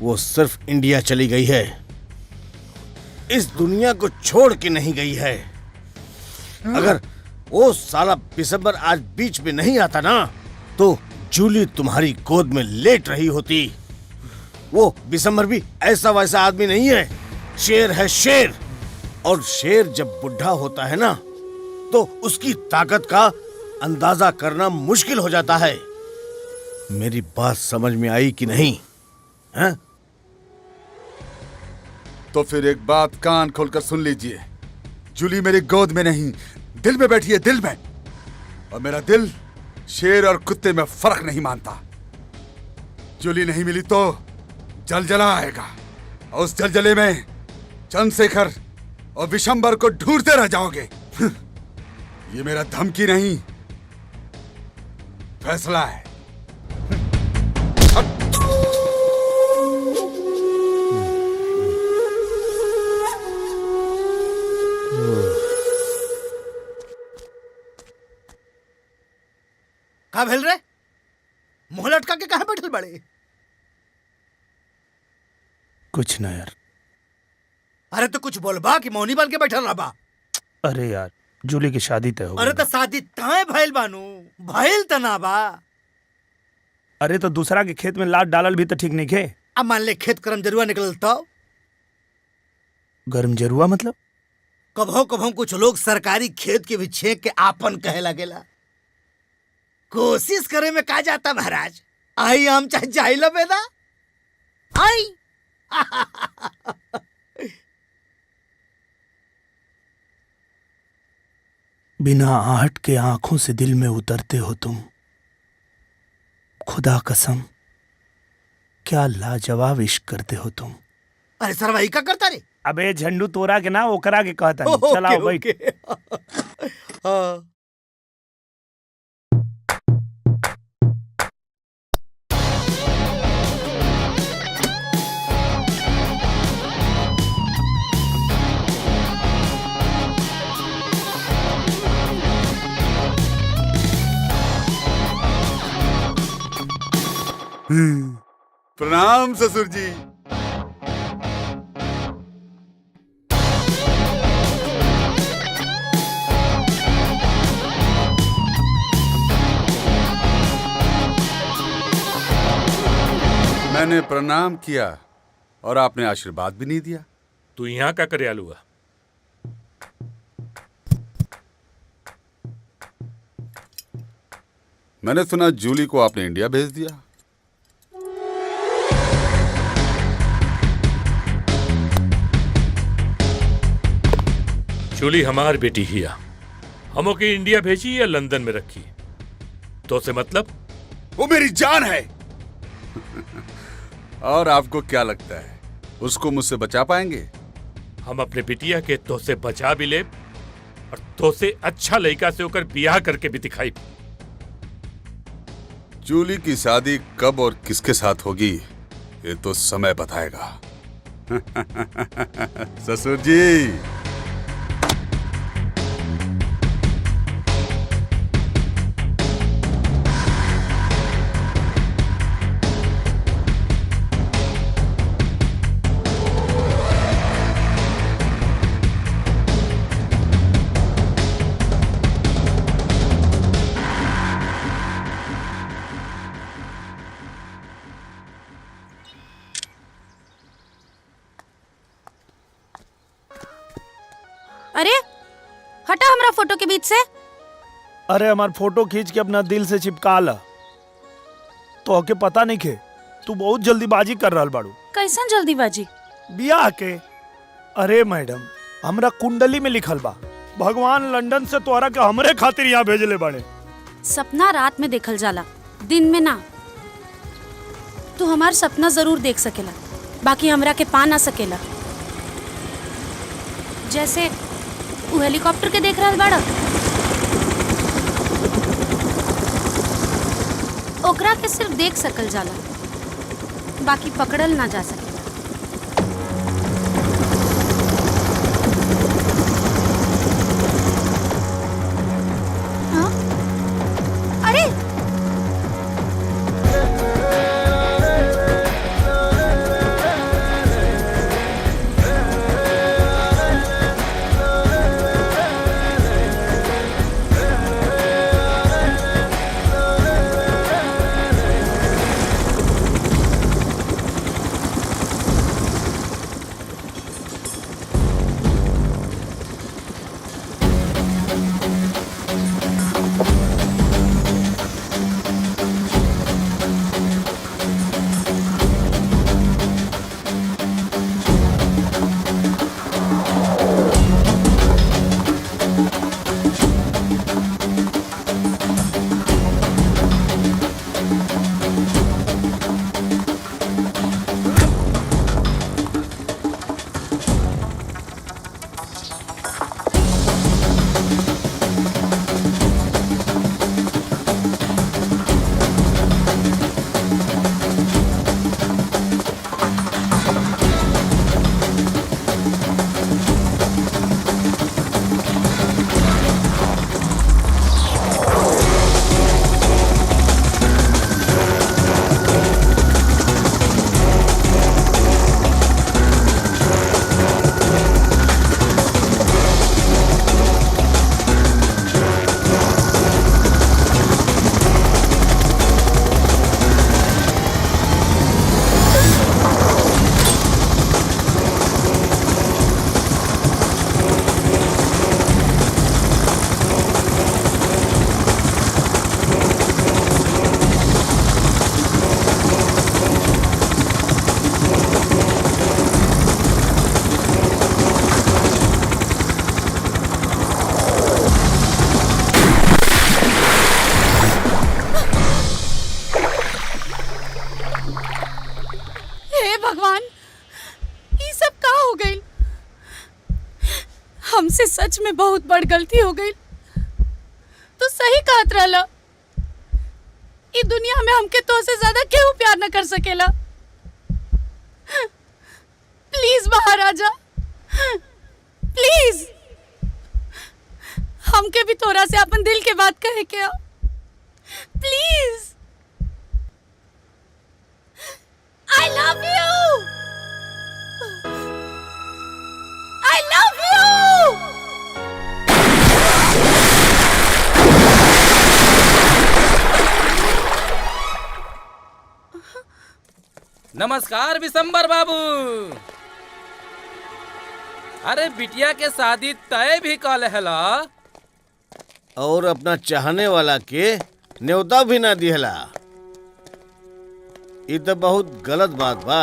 वो सिर्फ इंडिया चली गई है, इस दुनिया को छोड़ के नहीं गई है। अगर वो साला बिसंबर आज बीच में नहीं आता ना, तो जूली तुम्हारी गोद में लेट रही होती। वो बिसंबर भी ऐसा वैसा आदमी नहीं है, शेर है शेर। और शेर जब बुढ़ा होता है ना, तो उसकी ताकत का अंदाजा करना मुश्किल हो जाता है। मेरी बात समझ में आई कि नहीं? हैं? तो फिर एक बात कान खोलकर सुन लीजिए, जूली मेरी गोद में नहीं, दिल में बैठी है, दिल में। और मेरा दिल शेर और कुत्ते में फर्क नहीं मानता। जूली नहीं मिली तो जलजला आएगा, और उस जलजले में चंद्रशेखर और विशंबर को ढूंढते रह जाओगे। ये मेरा धमकी नहीं, फैसला है। का भेल रे? मुंह लटका के कहाँ बैठल बड़े? कुछ ना यार। अरे तो कुछ बोलबा कि मौनी बन के बैठल रहबा? अरे यार जूली की शादी तय हो अरे गई। तो शादी तय भइल बानू, भइल त ना बा। अरे तो दूसरा के खेत में लात डालल भी तो ठीक नहीं खे। अब मान ले खेत करम जरुआ निकलल तो गर्म जरुआ मतलब? कभो कभो कुछ लोग सरकारी खेत के भी छेक के आपन कहे लगेला। कोशिश करे में का जाता महाराज, आई हम चाहे जाइला बेदा आई। बिना आहट के आंखों से दिल में उतरते हो तुम, खुदा कसम क्या लाजवाब इश्क करते हो तुम। अरे सरवाई का करता रे? अबे झंडू तोरा के ना ओकरा के कहता नहीं। ओके, चलाओ भाई। ओके। हाँ। प्रणाम ससुर जी। मैंने प्रणाम किया और आपने आशीर्वाद भी नहीं दिया। तू यहाँ का करे आलूआ? मैंने सुना जूली को आपने इंडिया भेज दिया। जूली हमार बेटी हिया, हम ओके इंडिया भेजी या लंदन में रखी? तो से मतलब? वो मेरी जान है। और आपको क्या लगता है उसको मुझसे बचा पाएंगे? हम अपने बिटिया के तो से बचा भी ले और तो से अच्छा लड़का से होकर बियाह करके भी दिखाई। जूली की शादी कब और किसके साथ होगी ये तो समय बताएगा। ससुर जी। अरे हटा हमरा फोटो के बीच से। अरे हमार फोटो खींच के अपना दिल से चिपका ला। तो आके पता नहीं खे तू बहुत जल्दीबाजी कर रहल बाड़ू। कैसन जल्दीबाजी? बियाह के। अरे मैडम हमरा कुंडली में लिखल बा भगवान लंदन से तोरा के हमरे खातिर यहाँ भेजले बाड़े। सपना रात में देखल जाला, दिन में ना। तू हमार सपना जरूर देख सकेला, बाकी हमरा के पा ना सकेला। जैसे वो हेलीकॉप्टर के देख रहल बाड़ा, ओकरा के सिर्फ देख सकल जाला, बाकी पकड़ल ना जा सकेला। हाँ? अरे हमसे सच में बहुत बड़ गलती हो गई। तो सही कहत रहला, इस दुनिया में हमके तो से ज्यादा केहू प्यार न कर सकेला। प्लीज बाहर आ जा, प्लीज। हमके भी तोरा से अपन दिल के बात कहे के, please. I love you. I love you. नमस्कार विशंबर बाबू। अरे बिटिया के शादी तय भी कल हैला और अपना चाहने वाला के न्योता भी ना दिहला। ये तो बहुत गलत बात बा।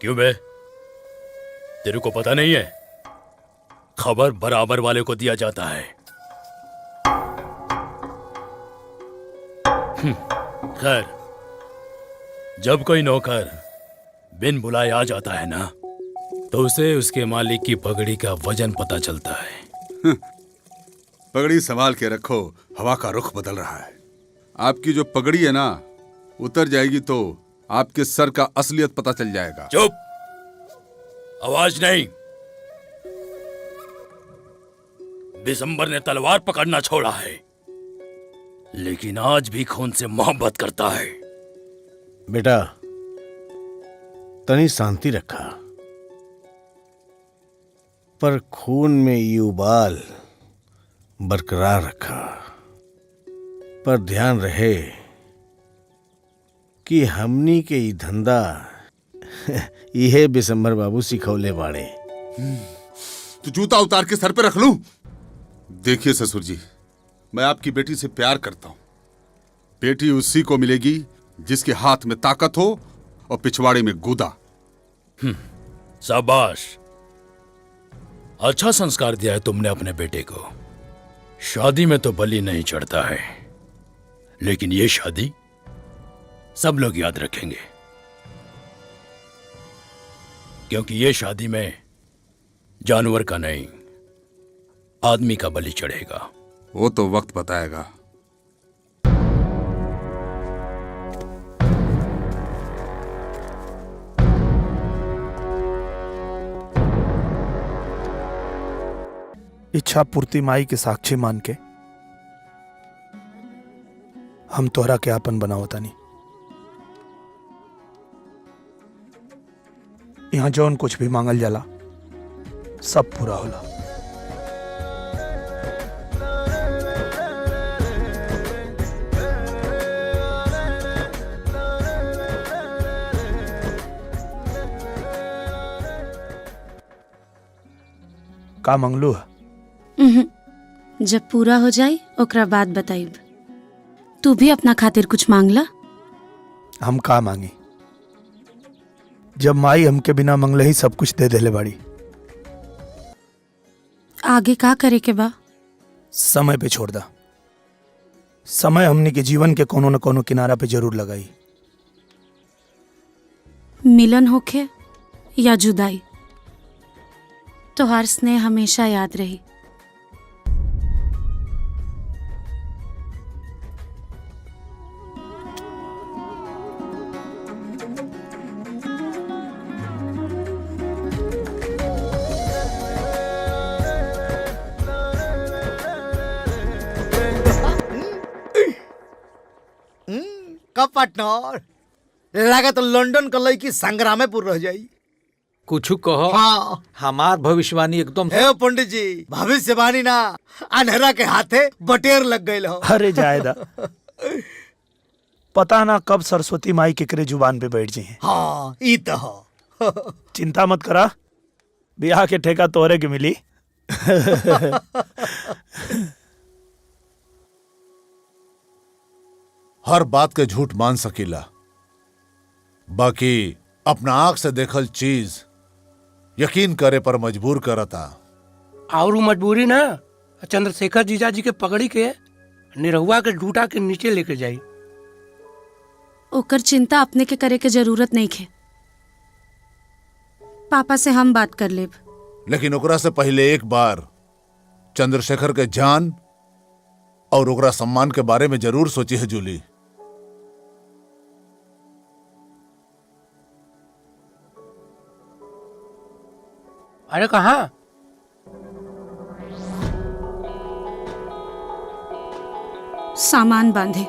क्यों बे, तेरे को पता नहीं है? खबर बराबर वाले को दिया जाता है। खैर, जब कोई नौकर बिन बुलाए आ जाता है ना, तो उसे उसके मालिक की पगड़ी का वजन पता चलता है। पगड़ी संभाल के रखो, हवा का रुख बदल रहा है। आपकी जो पगड़ी है ना, उतर जाएगी तो आपके सर का असलियत पता चल जाएगा। चुप, आवाज नहीं। दिसंबर ने तलवार पकड़ना छोड़ा है, लेकिन आज भी खून से मोहब्बत करता है। बेटा, तनी शांति रखा, पर खून में ये उबाल बरकरार रखा। पर ध्यान रहे कि हमनी के ई धंधा यह बिशंबर बाबू सिखौले बाड़े। तो जूता उतार के सर पे रख लूं? देखिए ससुर जी, मैं आपकी बेटी से प्यार करता हूं। बेटी उसी को मिलेगी जिसके हाथ में ताकत हो और पिछवाड़े में गूदा। शाबाश, अच्छा संस्कार दिया है तुमने अपने बेटे को। शादी में तो बलि नहीं चढ़ता है, लेकिन ये शादी सब लोग याद रखेंगे, क्योंकि ये शादी में जानवर का नहीं, आदमी का बलि चढ़ेगा। वो तो वक्त बताएगा। इच्छा पूर्ति माई के साक्षी मान के हम तोहरा के आपन बनावता नहीं। यहाँ जौन कुछ भी मांगल जाला सब पूरा होला। का मंगलू है? जब पूरा हो जाए ओकरा बाद बताइब। तू भी अपना खातिर कुछ मांगला। हम का मांगी? जब माई हमके बिना मंगले ही सब कुछ दे देले बाड़ी। आगे का करे के बा? समय पे छोड़ दा। समय हमने के जीवन के कोनो न कोनो किनारा पे जरूर लगाई। मिलन होखे या जुदाई, तोहार स्नेह हमेशा याद रही। का पार्टनर, लगा तो लंदन का लड़की संग्रामेपुर रह जाई। कुछ कहो। हाँ। हमार भविष्यवाणी एकदम। हे पंडित जी, भविष्यवाणी ना, अंधेरा के हाथे बटेर लग गए हो। अरे जायदा, पता ना कब सरस्वती माई केकरे जुबान पे बैठ जाए। हाँ, ई तो हो। चिंता मत करा, ब्याह के ठेका तोरे के मिली। हर बात के झूठ मान सकीला, बाकी अपना आंख से देखल चीज यकीन करे पर मजबूर करता। और मजबूरी ना, चंद्रशेखर जीजा जी के पगड़ी के निरहुआ के डूटा के नीचे लेके जाई। ओकर चिंता अपने के करे के जरूरत नहीं है। पापा से हम बात कर लेब। लेकिन ओकरा से पहले एक बार चंद्रशेखर के जान और ओकरा सम्मान के बारे में जरूर सोची है जूली। अरे कहाँ? सामान बांधे।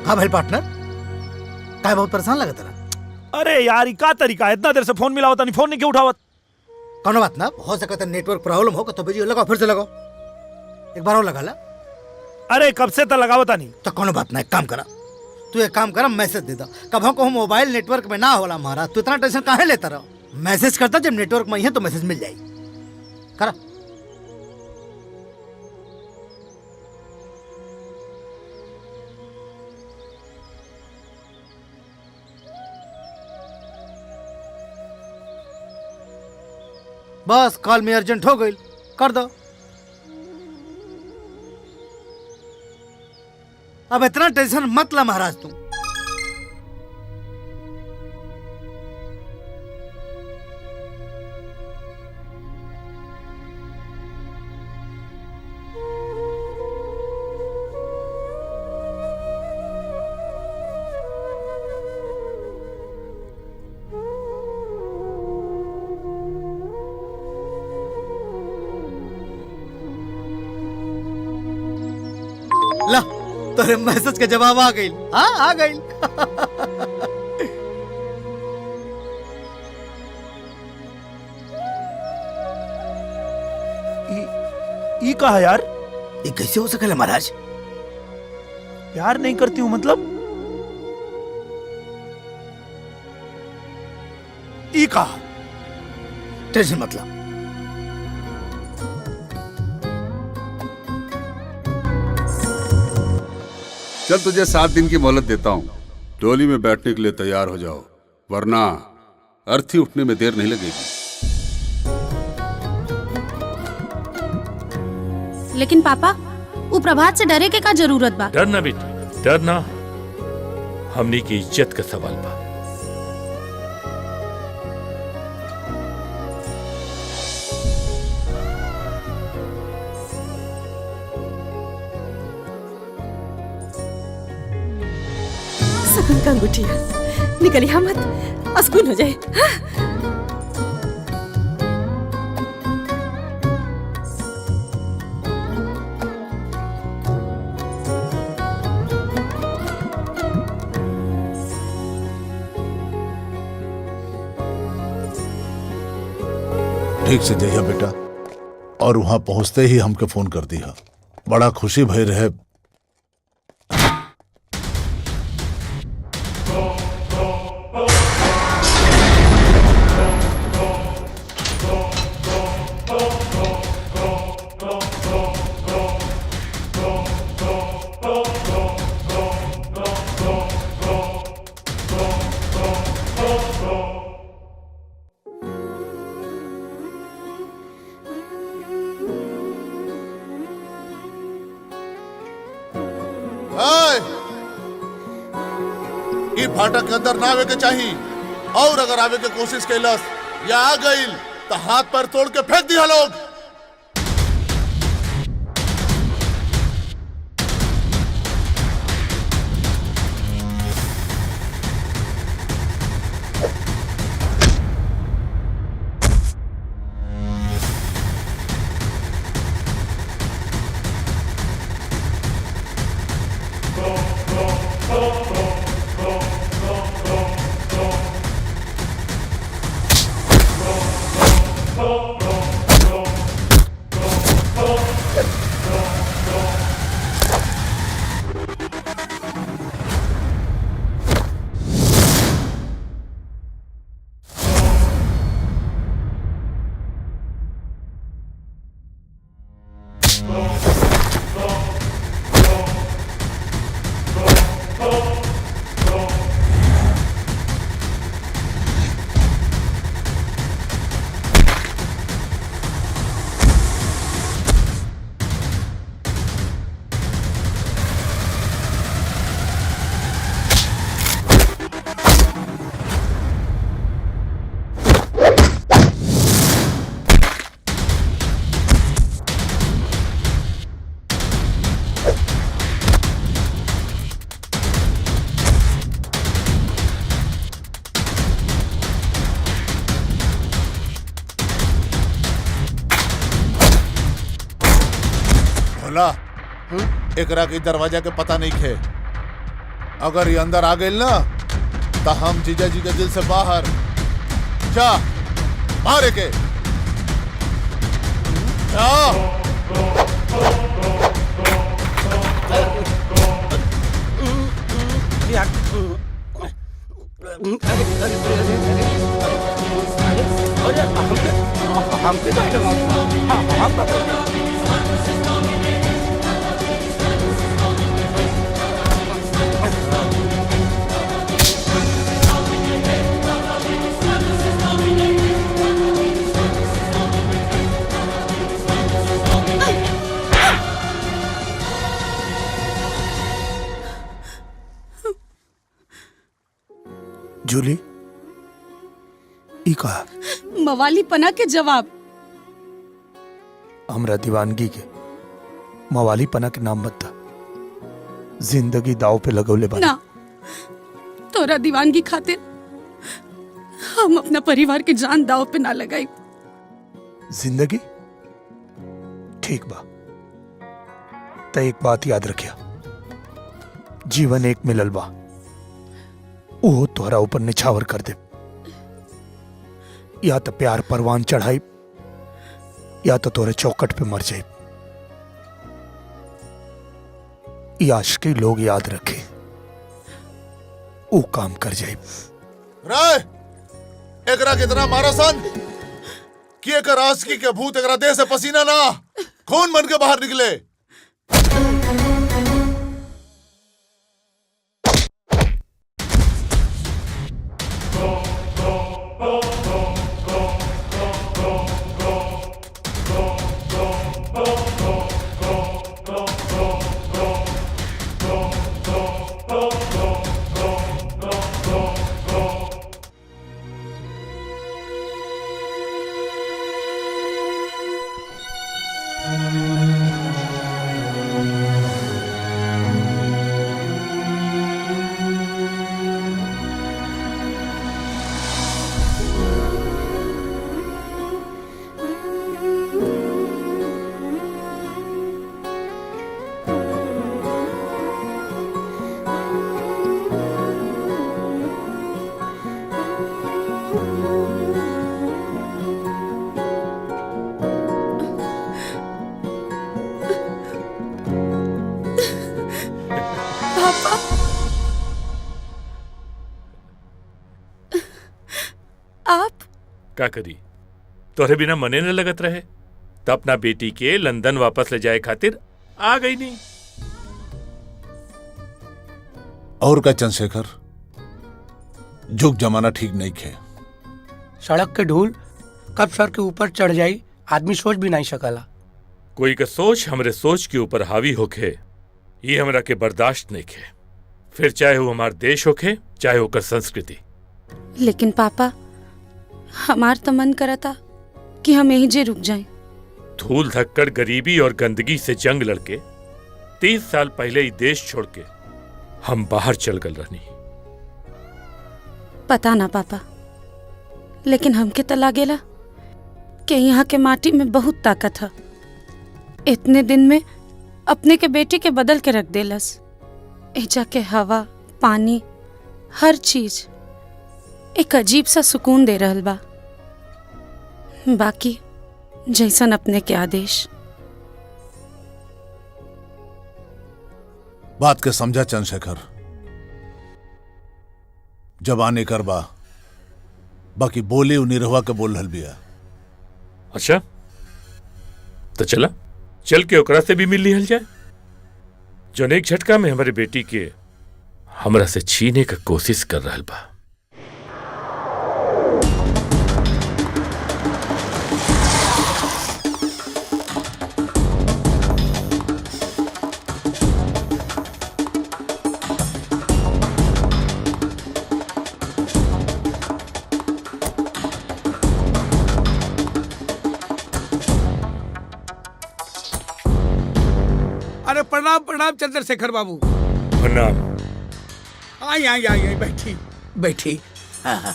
हाँ भाई पार्टनर, काय बहुत परेशान लगा तेरा। अरे यार ई का तरीका है, इतना देर से फोन मिलावता नहीं, फोन नहीं क्यों उठावत? कौनो बात ना, हो सकता है नेटवर्क प्रॉब्लम हो तो बिजी लगाओ, फिर से लगाओ, एक बार और लगा ला। अरे कब से तो लगावता नहीं। तो कौनो बात ना, एक काम करा, तू एक काम करा, मैसेज दे दा। कब को मोबाइल नेटवर्क में ना होला हमारा, तू इतना टेंशन काहे लेता रहो? मैसेज करता, जब नेटवर्क में ही है तो मैसेज मिल जाएगी। करा। बस कॉल में अर्जेंट हो गई, कर दो। अब इतना टेंशन मत ला महाराज तुम। ला, तेरे मैसेज का जवाब आ गई। हाँ आ गई। ई कहा यार? ये कैसे हो सकेला महाराज? प्यार नहीं करती हूँ मतलब? ई कहा? टेंशन मत ला। चल तुझे 7 दिन की मोहलत देता हूँ, डोली में बैठने के लिए तैयार हो जाओ, वरना अर्थी उठने में देर नहीं लगेगी। लेकिन पापा, वो प्रभात से डरे के का जरूरत बा? डरना बेटी, डरना हमनी की इज्जत का सवाल बा। सकुन का अंगूठिया निकली हम मत, अस्कुन हो जाए। हाँ? ठीक से जइया बेटा, और वहां पहुंचते ही हमके फोन कर दिया। बड़ा खुशी भई रहे। ई फाटक के अंदर ना आवे के चाहिए, और अगर आवे के कोशिश कैलस या आ गईल तो हाथ पैर तोड़ के फेंक दिया लोग। भोला एकरा के दरवाजा के पता नहीं खे। अगर ये अंदर आ गई ना तो हम जीजा जी के दिल से बाहर जा मारे के जूली ई कहा मवाली पना के जवाब। हमरा दीवानगी के मवाली पना के नाम बता। जिंदगी दाव पे लगौले बा ना तोरा दीवानगी खातिर हम अपना परिवार के जान दाव पे ना लगाई। जिंदगी ठीक बा तो एक बात याद रखिया, जीवन एक मिलल बा, वो तोहरा ऊपर निछावर कर दे। या तो प्यार परवान चढ़ाई या तो तोरे चौकट पे मर जाए। आशिकी लोग याद रखे वो काम कर जाए। राय एकरा कितना मारा सन कि एकर आशिकी के भूत एकरा देह से पसीना ना खून बन के बाहर निकले। का करी तोहरे बिना मने न लगत रहे तो अपना बेटी के लंदन वापस ले जाए खातिर आ गई नहीं। और का चंद्रशेखर जुग जमाना ठीक नहीं खे। सड़क के ढूल कब सर के ऊपर चढ़ जाई आदमी सोच भी नहीं सकला। कोई का सोच हमरे सोच के ऊपर हावी होखे ये हमरा के बर्दाश्त नहीं खे, फिर चाहे वो हमार देश होखे चाहे होकर संस्कृति। लेकिन पापा हमार तो मन करता कि हम यहीं जे रुक जाएं। धूल धक्कड़ गरीबी और गंदगी से जंग लड़के 30 साल पहले ही देश छोड़ के हम बाहर चल गल रहनी। पता ना पापा, लेकिन हमके तो लागेला कि यहाँ के माटी में बहुत ताकत है। इतने दिन में अपने के बेटी के बदल के रख देलस। एजा के हवा पानी हर चीज एक अजीब सा सुकून दे रहल बा। बाकी जैसन अपने के आदेश। बात के समझा चंद्रशेखर, जबाने कर बा बाकी बोले उ निरहुआ के बोल रहल बिया। अच्छा तो चला चल के ओकरा से भी मिल लिहल जाए जो एक झटका में हमारे बेटी के हमरा से छीने का कोशिश कर रहल बा। अरे प्रणाम प्रणाम चंद्रशेखर बाबू। प्रणाम। आई आई आई आई बैठी बैठी। हाँ।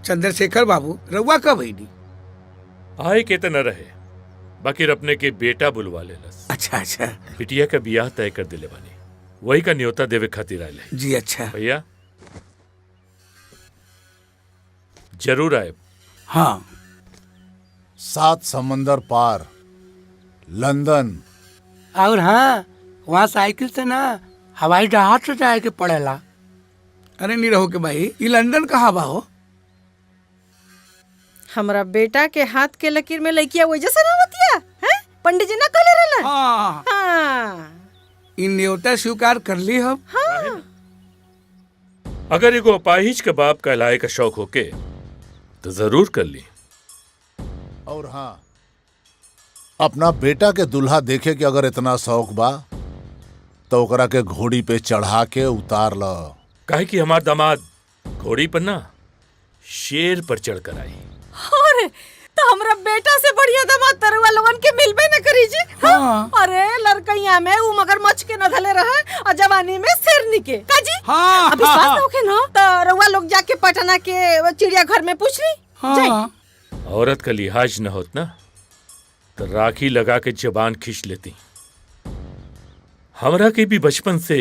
चंद्रशेखर बाबू रउआ कब आई? आए के तो न रहे बाकी अपने के बेटा बुलवा लेलस। अच्छा अच्छा अच्छा। बिटिया का ब्याह तय कर दिले बानी, वही का न्योता देवे खातिर आए। जी अच्छा भैया जरूर आए। हाँ। 7 समंदर पार लंदन। और हाँ, वहाँ साइकिल से ना हवाई जहाज से जाए के पड़ेला। अरे नहीं रहो के भाई, ये लंदन कहाँ बा हो? हमारा बेटा के हाथ के लकीर में लड़किया वजह से ना होतिया है? पंडित जी ना कहले रहला। हाँ। हाँ। इन न्योता स्वीकार कर ली हम। हाँ। अगर एगो अपाहिज के बाप कहलाए का शौक होके तो जरूर कर ली। और हाँ, अपना बेटा के दुल्हा देखे के अगर इतना शौक बा तो ओकरा के घोड़ी पे चढ़ा के उतार लो। काहे कि हमार दामाद घोड़ी पर ना शेर पर चढ़ कर आई। अरे तो हमरा बेटा से बढ़िया दामाद तरुआ लोगन के मिलबे न करी जी। हाँ। अरे लड़कइया में उ मगरमच्छ के न धले रहे और जवानी में शेरनी के का जी। हाँ। अभी विश्वास होखे न तो रउआ लोग जाके पटना के चिड़ियाघर में पूछ ली। हाँ। औरत का लिहाज न होत ना तो राखी लगा के जबान खींच लेती। हमरा के भी बचपन से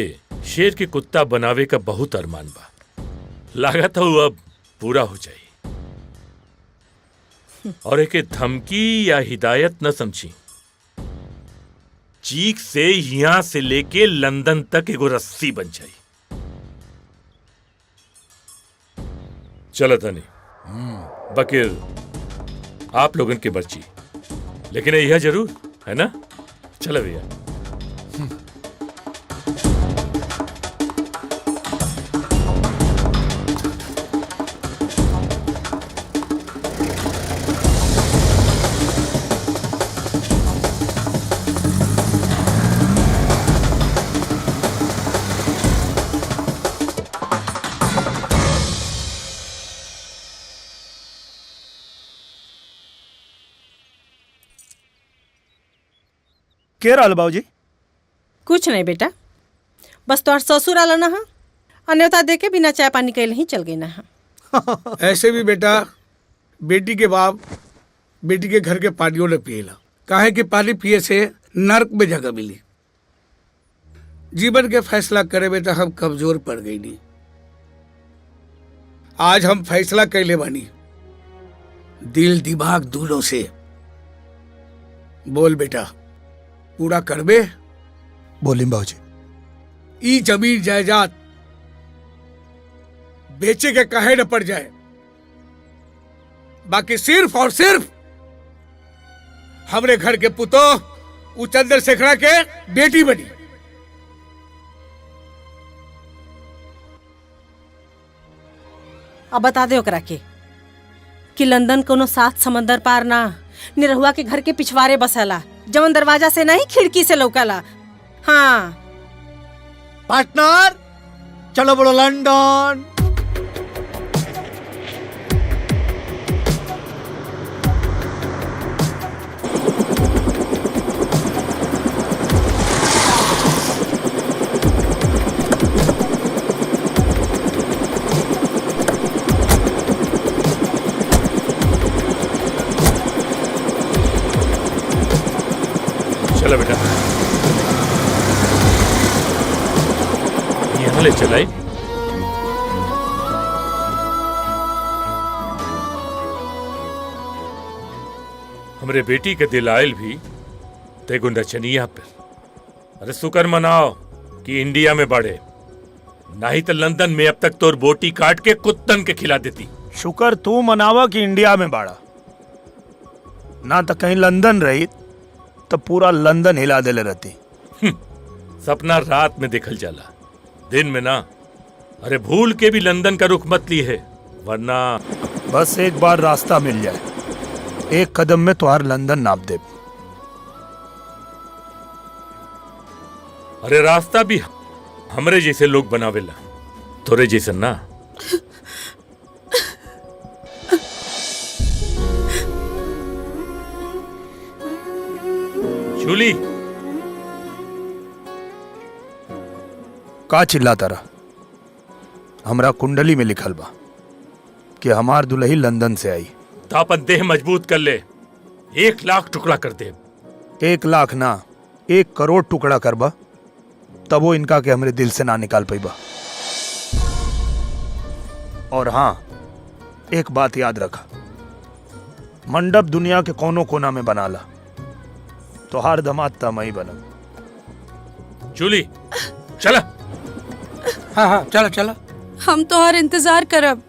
शेर के कुत्ता बनावे का बहुत अरमान बा, लागत हो अब पूरा हो जाए। और एक धमकी या हिदायत न समझी, चीख से यहां से लेके लंदन तक एगो रस्सी बन जाई। चलो तनी बकीर आप लोगन के बर्ची, लेकिन यह जरूर है ना। चलो भैया। के रहल बाबूजी? कुछ नहीं बेटा, बस तोहर ससुर आला ना अन्यथा देके बिना चाय पानी कैले ही चल गई ना। ऐसे भी बेटा बेटी के बाप बेटी के घर के पानियों न पिएला, काहे कि पानी पिए से नर्क में जगह मिली। जीवन के फैसला करे में तो हम कमजोर पड़ गई नहीं। आज हम फैसला कैले बानी दिल दिमाग दोनों से। बोल बेटा, पूरा करबे? बोली बाबूजी। ई जमीन जायदाद बेचे के कहे न पड़ जाए, बाकी सिर्फ और सिर्फ हमरे घर के पुतो उ चंद्रशेखरा के बेटी बनी। अब बता दे ओकरा के कि लंदन कोनो 7 समंदर पार ना निरहुआ के घर के पिछवाड़े बसला, जवन दरवाजा से नहीं खिड़की से लौकला। हाँ पार्टनर चलो बोलो लंदन। चलो बेटा, यहाँ ले चलाई। हमरे बेटी के दिल आयल भी तेगो नचनिया पर। अरे शुक्र मनाओ कि इंडिया में बढ़े, नहीं तो लंदन में अब तक तोर बोटी काट के कुत्तन के खिला देती। शुक्र तू मनावा कि इंडिया में बाड़ा, ना तो कहीं लंदन रही तो पूरा लंदन हिला देले रहती। सपना रात में देखल जाला, दिन में ना। अरे भूल के भी लंदन का रुख मत ली है, वरना बस एक बार रास्ता मिल जाए, एक कदम में तुहार लंदन नाप दे। अरे रास्ता भी हमरे जैसे लोग बनावेला, तोरे जैसे ना। जूली, का चिल्लाता रहा? हमरा कुंडली में लिखल बा कि हमार दुल्ही लंदन से आई। तो अपन देह मजबूत कर ले, 1 लाख टुकड़ा कर दे। 1 लाख ना, 1 करोड़ टुकड़ा करबा तब वो इनका के हमरे दिल से ना निकाल पाइबा। और हाँ, एक बात याद रखा, मंडप दुनिया के कोनो कोना में बनाला तो हर दमाद तमई बनब। जूली चला। हाँ हाँ चलो चलो। हम तो हर इंतजार करब।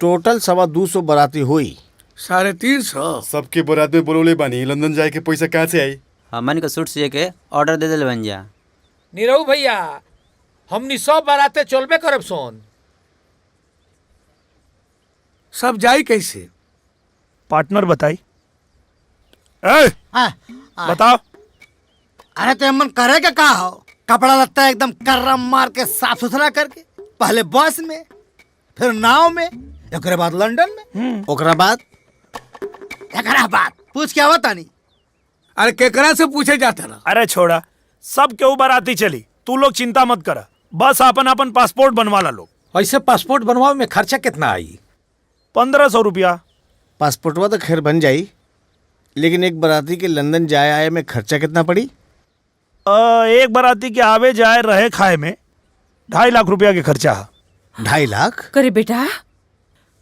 टोटल 225 बराती हुई। 350। सबके बरात में बोलोले बानी, लंदन जाए के पैसा कहाँ से आई? हमन के सूट सिए के ऑर्डर दे दिल बन जा। नीरव भैया, हमनी सब बाराते चलबे करब सोन। सब जाई कैसे? पार्टनर बताई। बताओ। अरे तो मन करे के का हो? कपड़ा लगता है एकदम कर्रम मार के साफ सुथरा करके, पहले बस में, फिर नाव में, एकरे बाद लंदन में, ओकरा बाद पूछ क्या होता नहीं। अरे केकरा से पूछे जाता ना। अरे छोड़ा, सब के ऊपर आती चली, तू लोग चिंता मत करा, बस अपन अपन पासपोर्ट बनवा ला लोग। ऐसे पासपोर्ट बनवावे में खर्चा कितना आई? 1500 रुपया। पासपोर्टवा तो खैर बन जाई, लेकिन एक बराती के लंदन जाए आए में खर्चा कितना पड़ी? एक बराती के आवे जाए रहे खाए में 2.5 लाख रुपया के खर्चा है। 2.5 लाख? करे बेटा,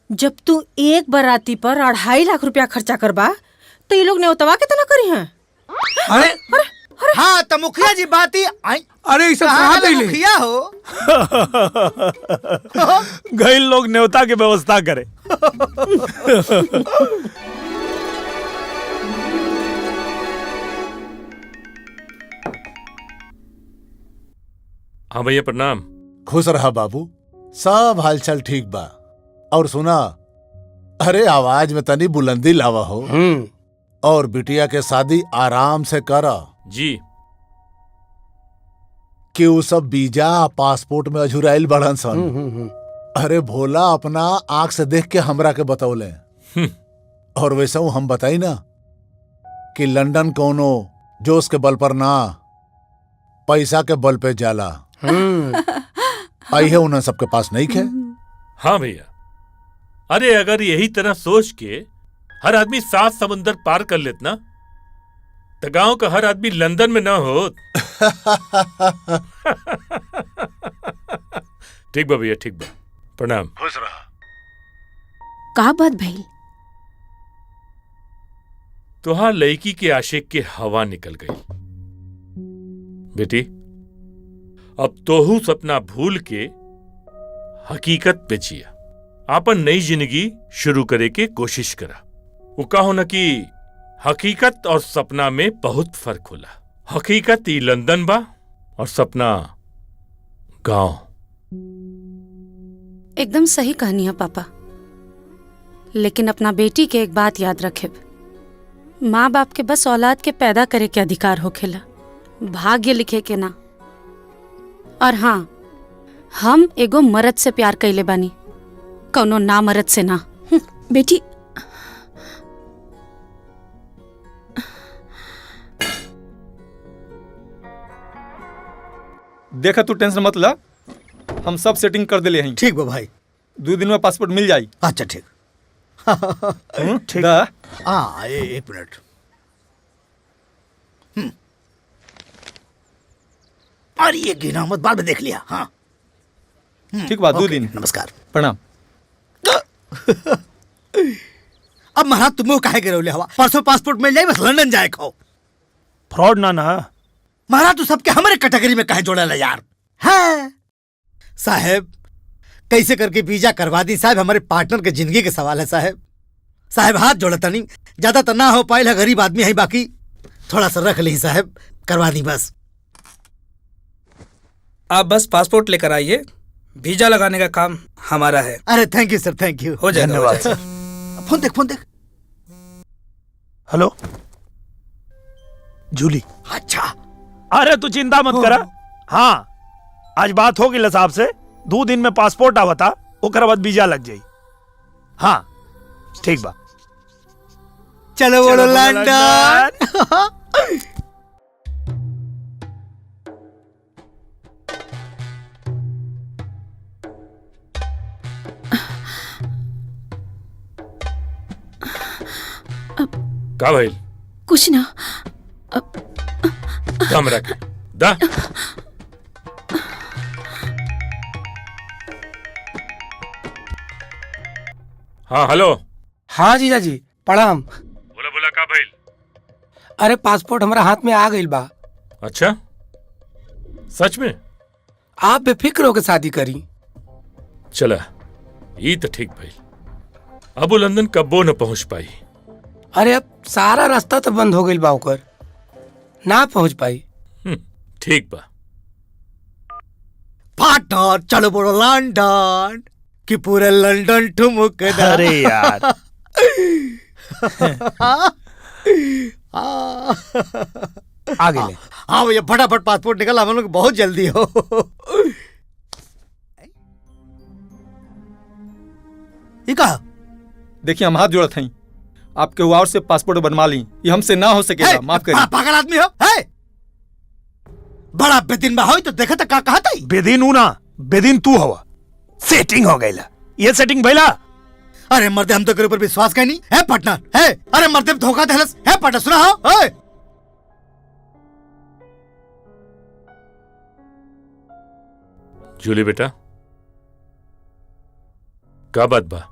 जब तू एक बराती पर 2.5 लाख रुपया खर्चा करबा तो ये लोग नेवतवा कितना करी हैं? अरे हाँ तो मुखिया जी बात ही अरे सब कहाँ गई मुखिया हो? गई लोग न्योता की व्यवस्था करे। हाँ भैया प्रणाम। खुश रहा बाबू, सब हालचाल ठीक बा। और सुना, अरे आवाज में तनी बुलंदी लावा हो। और बिटिया के शादी आराम से करा जी। कि वो सब वीजा पासपोर्ट में अझुराइल बढ़न सन। अरे भोला अपना आंख से देख के हमरा के बतौले। और वैसे हम बताई ना कि लंदन कोनो जोश के बल पर ना, पैसा के बल पे जाला। आई है उन्हें सबके पास नहीं खे। हाँ भैया, अरे अगर यही तरह सोच के हर आदमी 7 समुंदर पार कर लेत ना, तो गांव का हर आदमी लंदन में ना हो। ठीक बा भैया, ठीक बा, प्रणाम। खुश रहा। का बात भइल? तुहार लड़की के आशिक के हवा निकल गई। बेटी, अब तोहू सपना भूल के हकीकत पे जिया, आपन नई जिंदगी शुरू करे के कोशिश करा। वो कहो न कि हकीकत और सपना में बहुत फर्क होला। हकीकत ही लंदन बा और सपना गांव। एकदम सही कहानी है पापा, लेकिन अपना बेटी के एक बात याद रखे, माँ बाप के बस औलाद के पैदा करे के अधिकार होखेला, भाग्य लिखे के ना। और हाँ, हम एगो मर्द से प्यार कैले बानी, कौनो ना मर्द से ना। बेटी, देखा तू टेंशन मत ला, हम सब सेटिंग कर दिले हैं। ठीक बा भाई, 2 दिन में पासपोर्ट मिल जाई। अच्छा ठीक। ठीक। हाँ, एक मिनट। और ये गिना मत, बाद में देख लिया। हाँ ठीक बा, 2 दिन। नमस्कार, प्रणाम। अब महाराज तुम्हें काहे गिरौले हवा? परसों पासपोर्ट मिल जाए, बस लंदन जाए खाओ। फ्रॉड ना ना महाराज, तू सबके हमारे कैटेगरी में काहे जोड़ा यार? हाँ साहब, कैसे करके वीजा करवा दी साहब, हमारे पार्टनर के जिंदगी के सवाल है साहब। साहब हाथ जोड़ता नहीं, ज्यादा तो ना हो पाए, गरीब आदमी है, बाकी थोड़ा सा रख ली साहब, करवा दी बस। आप बस पासपोर्ट लेकर आइए, वीजा लगाने का काम हमारा है। अरे thank you sir, thank you. हो जाएगा, धन्यवाद हो जाएगा। सर। फोन देख, फोन देख। Hello Julie. अच्छा, अरे तू चिंता मत कर। हाँ, आज बात होगी साहब से, 2 दिन में पासपोर्ट आवता, ओकर बाद वीजा लग जाई। हाँ ठीक बा। चलो बोलो लंदन। का भाई? कुछ ना। दम रख दा। हाँ हेलो। हाँ जीजा जी प्रणाम। बोला बोला का भाई? अरे पासपोर्ट हमारा हाथ में आ गई बा। अच्छा सच में? आप बेफिक्र होकर शादी करी। चला ये तो ठीक भाई। अब वो लंदन कब्बो न पहुंच पाई। अरे अब सारा रास्ता तो बंद हो गई बा, ओकर ना पहुंच पाई। ठीक बा। पार्टनर चलो बोलो लंदन कि पूरे लंदन ठुमक। अरे यार। आ गए। हाँ भैया फटाफट पासपोर्ट निकल, हम लोग बहुत जल्दी हो। ये कहा? देखिए हम हाथ जोड़त हई, आपके हुआ से पासपोर्ट बनवा ली, ये हमसे ना हो सकेगा, माफ करिए। पागल आदमी हो, है? बड़ा बेदिन में हो तो देखा था का कहा था? बेदिन हूं ना, बेदिन तू हवा। सेटिंग हो गई। ये सेटिंग भैला। अरे मर्दे हम तो तेरे ऊपर विश्वास का नहीं है पार्टनर, है? अरे मर्दे धोखा देहलस है पार्टनर, सुना हो? है? जूली बेटा का बात बा?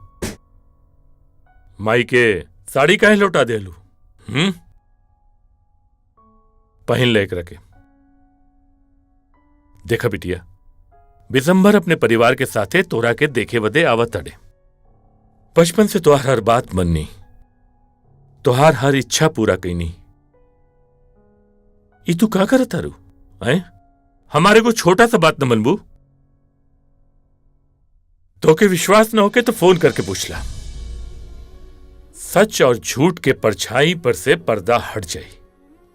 माई के साड़ी काहे लौटा देलू? पहन ले एक रखे। देखा बिटिया, बिजम्बर अपने परिवार के साथे तोरा के देखे वदे आवत अड़े। बचपन से तोहार हर बात मननी, तोहार हर इच्छा पूरा कईनी। ई तू का करत तारू? हमारे को छोटा सा बात न मनबू? तो के विश्वास न होके तो फोन करके पूछ ला। सच और झूठ के परछाई पर से पर्दा हट जाए।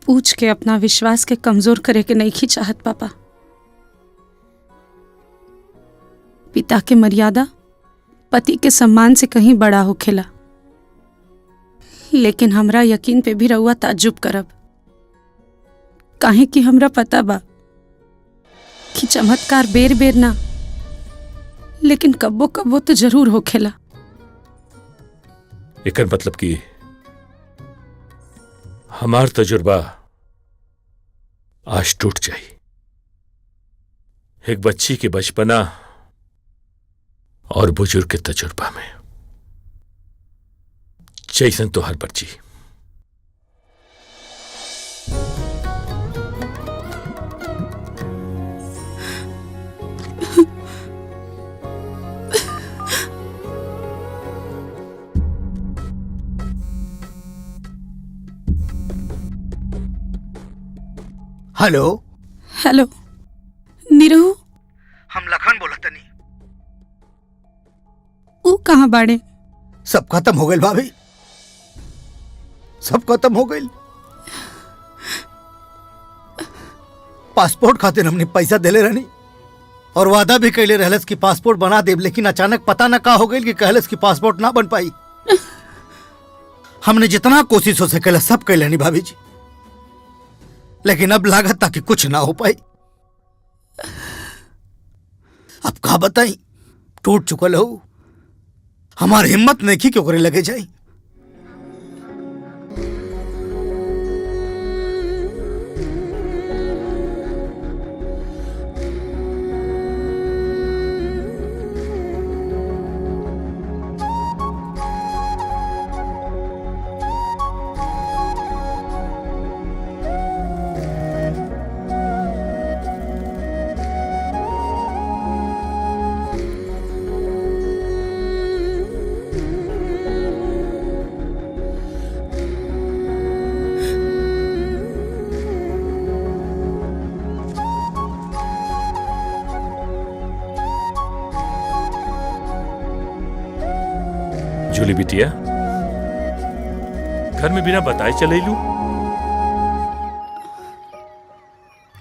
पूछ के अपना विश्वास के कमजोर करे के नहीं चाहत पापा। पिता के मर्यादा पति के सम्मान से कहीं बड़ा होखेला, लेकिन हमरा यकीन पे भी रहुआ ताज्जुब करब, काहे कि हमरा पता बा कि चमत्कार बेर बेर ना, लेकिन कब्बो कब्बो तो जरूर होखेला। एकर मतलब कि हमार तजुर्बा आज टूट जाई। एक बच्ची के बचपना और बुजुर्ग के तजुर्बा में जैसन तो हर बच्ची। हेलो हेलो निरहू, हम लखन बोला तनी। ऊ कहाँ बाड़े? सब खत्म हो गई भाभी, सब खत्म हो गई। पासपोर्ट खातिर हमने पैसा देले रहनी और वादा भी कैले रहलस कि पासपोर्ट बना देब, लेकिन अचानक पता न का हो गई कि कहलस कि पासपोर्ट ना बन पाई। हमने जितना कोशिश हो सकेला सब कैले नहीं भाभी जी, लेकिन अब लागत ताकि कुछ ना हो पाई। अब कहा बताई, टूट चुकल हो, हमार हिम्मत नहीं की क्यों करे लगे जाई। जूली बिटिया, घर में बिना बताए चले लू।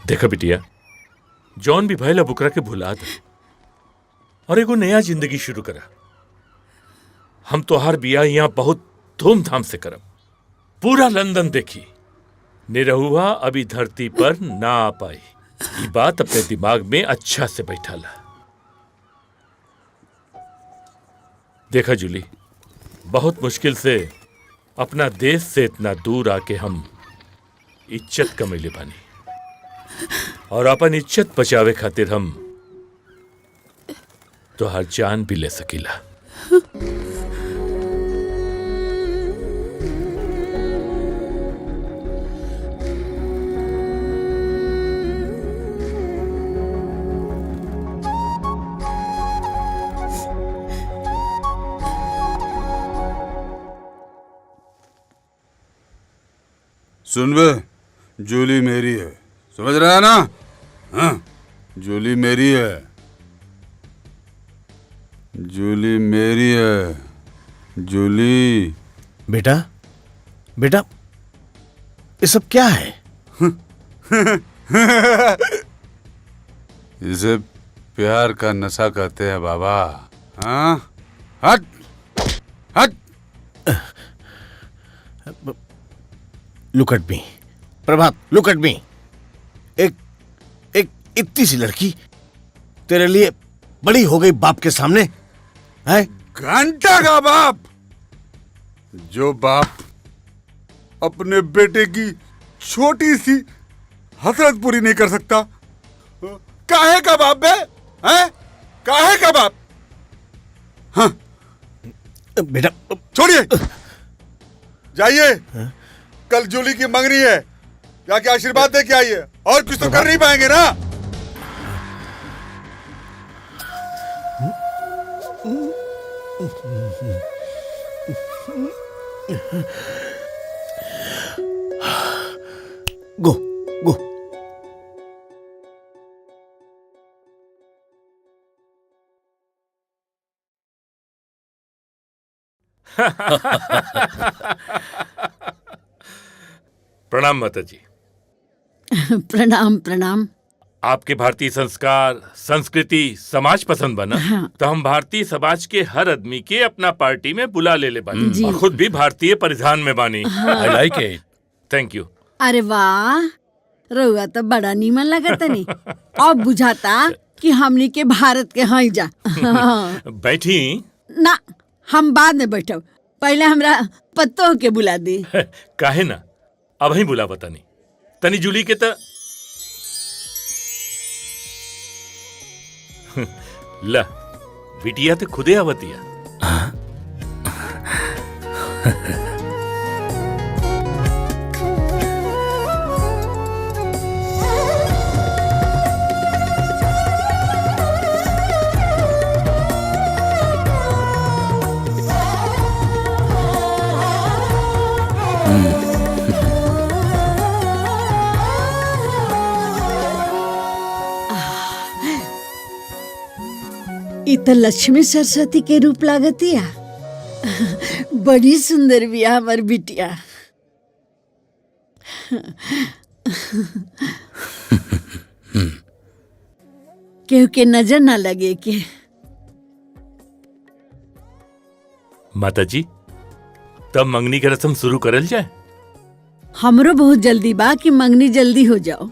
देखा बिटिया, जॉन भी भैला बुकरा के भुला दे और एगो नया जिंदगी शुरू करा। हम तो हर बिया यहाँ बहुत धूमधाम से करब। पूरा लंदन देखी, निरहुआ अभी धरती पर ना आ पाई। ये बात अपने दिमाग में अच्छा से बैठा ला। देखा जूली, बहुत मुश्किल से अपना देश से इतना दूर आके हम इज्जत कमैले बानी, और अपन इज्जत बचावे खातिर हम तो हर जान भी ले सकीला। सुन बे, जूली मेरी है, समझ रहा है ना? हाँ, जूली मेरी है, जूली मेरी है, जूली। बेटा, बेटा, ये सब क्या है? इसे प्यार का नशा कहते हैं बाबा। हाँ, हट हट। Look at me Prabhat, look at me. एक इतनी सी लड़की तेरे लिए बड़ी हो गई बाप के सामने है? घंटा का बाप, जो बाप अपने बेटे की छोटी सी हसरत पूरी नहीं कर सकता, काहे का बाप बे? हैं? काहे का बाप? हाँ बेटा छोड़िए, जाइए, कल जूली की मंगनी है, जाके आशीर्वाद दे के आइए। और कुछ तो कर नहीं पाएंगे ना? गो गो। प्रणाम माता जी। प्रणाम प्रणाम। आपके भारतीय संस्कार, संस्कृति, समाज पसंद बना। हाँ। तो हम भारतीय समाज के हर आदमी के अपना पार्टी में बुला ले बानी, जी। और खुद भी भारतीय परिधान में बानी। हाँ। I like it. Thank you. अरे वाह, रउआ तो बड़ा नीमन लगता नहीं। अब बुझाता कि हमनी के भारत के हैं जा। हाँ। बैठी। ना, हम बाद में बैठब, पहले हमरा पत्तों के बुला दी। काहे ना, अब ही बुला बतानी। तनी जूली के त ला, बिटिया तो खुदे आवतिया। इ त लक्ष्मी सरस्वती के रूप लागतिया। बड़ी सुंदर बिया हमार बिटिया। केहू के नजर ना लगे के। माता जी, तब मंगनी के रस्म शुरू करल जाए। हमरो बहुत जल्दी बा कि मंगनी जल्दी हो जाओ,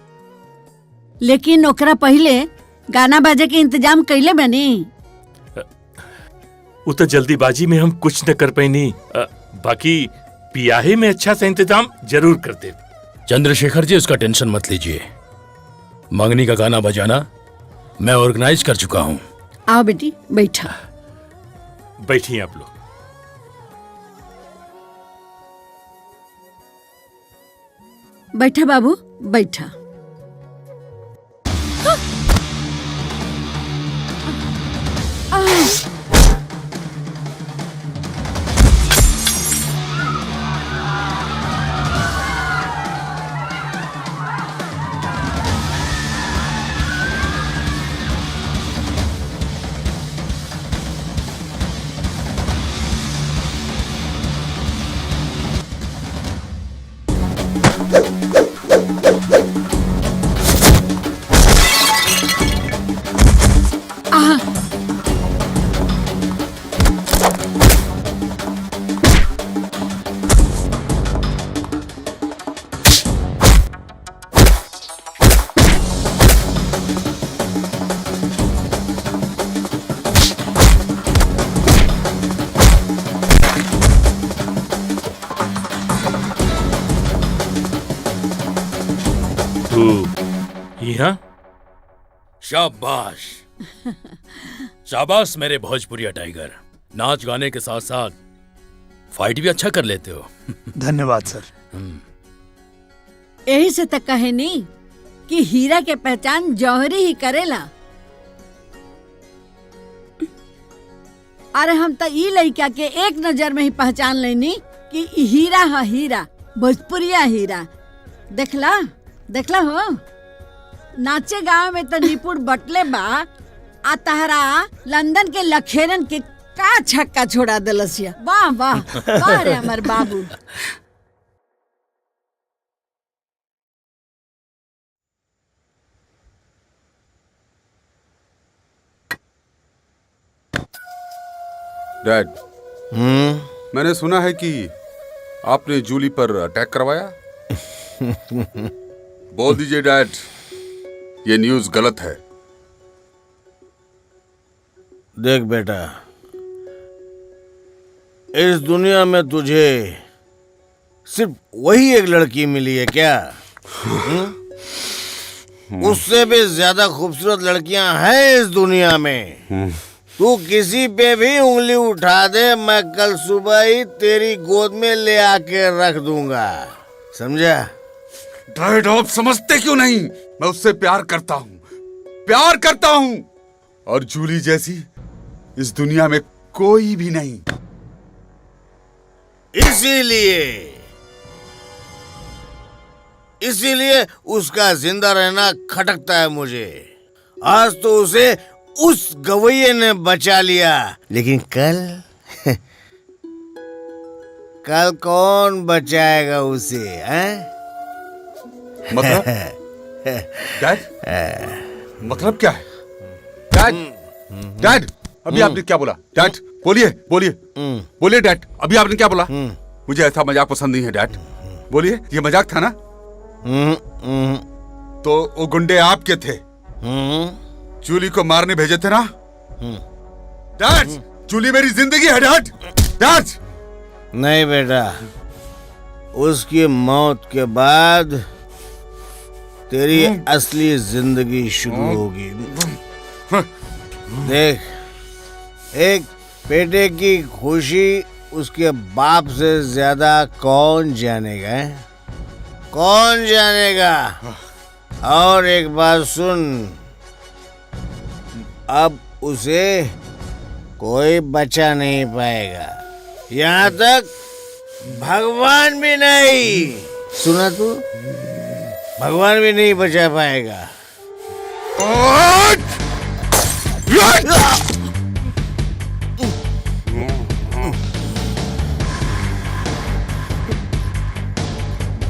लेकिन ओकरा पहले गाना बाजे के इंतजाम कैले बनी। वो तो जल्दीबाजी में हम कुछ न कर पैनी, बाकी पियाहे में अच्छा सा इंतजाम जरूर कर दे। चंद्रशेखर जी, उसका टेंशन मत लीजिए। मंगनी का गाना बजाना मैं ऑर्गेनाइज कर चुका हूँ। आओ बेटी, बैठा। बैठिए आप लोग। बैठा बाबू, बैठा। तू यहाँ? शाबाश शाबाश मेरे भोजपुरिया टाइगर। नाच गाने के साथ साथ फाइट भी अच्छा कर लेते हो। धन्यवाद सर। यही से तक कहे नहीं कि हीरा के पहचान जौहरी ही करेला। अरे हम तो ई लड़का के एक नजर में ही पहचान लेनी कि ई हीरा है, हीरा भोजपुरिया हीरा। देखला देखला हो, नाचे गाँव में तो निपुण बटले बा, आ तहरा लंदन के लखेरन के का छक्का छोड़ा दिलसिया। वाह वाह वाह रे हमार बाबू। डैड, मैंने सुना है कि आपने जूली पर अटैक करवाया। बोल दीजिए डैड, ये न्यूज़ गलत है। देख बेटा, इस दुनिया में तुझे सिर्फ वही एक लड़की मिली है क्या? उससे भी ज्यादा खूबसूरत लड़कियां हैं इस दुनिया में। तू किसी पे भी उंगली उठा दे, मैं कल सुबह ही तेरी गोद में ले आके रख दूंगा, समझा? डैड, आप समझते क्यों नहीं? मैं उससे प्यार करता हूँ, और जूली जैसी इस दुनिया में कोई भी नहीं। इसीलिए उसका जिंदा रहना खटकता है मुझे। आज तो उसे उस गवैये ने बचा लिया, लेकिन कल कौन बचाएगा उसे, हैं? मतलब? डैड, मतलब क्या है? डैड, अभी आपने क्या बोला? डैड, बोलिए डैड, अभी आपने क्या बोला? मुझे ऐसा मजाक पसंद नहीं है डैड, बोलिए। ये मजाक था ना? तो वो गुंडे आपके थे, जूली को मारने भेजे थे ना? डैड, जूली मेरी जिंदगी है डैड। डैड, नहीं बेटा, उसकी मौत के बाद तेरी असली जिंदगी शुरू होगी। देख, एक बेटे की खुशी उसके बाप से ज्यादा कौन जानेगा? कौन जानेगा? और एक बात सुन, अब उसे कोई बचा नहीं पाएगा, यहाँ तक भगवान भी नहीं। सुना तू? भगवान भी नहीं बचा पाएगा।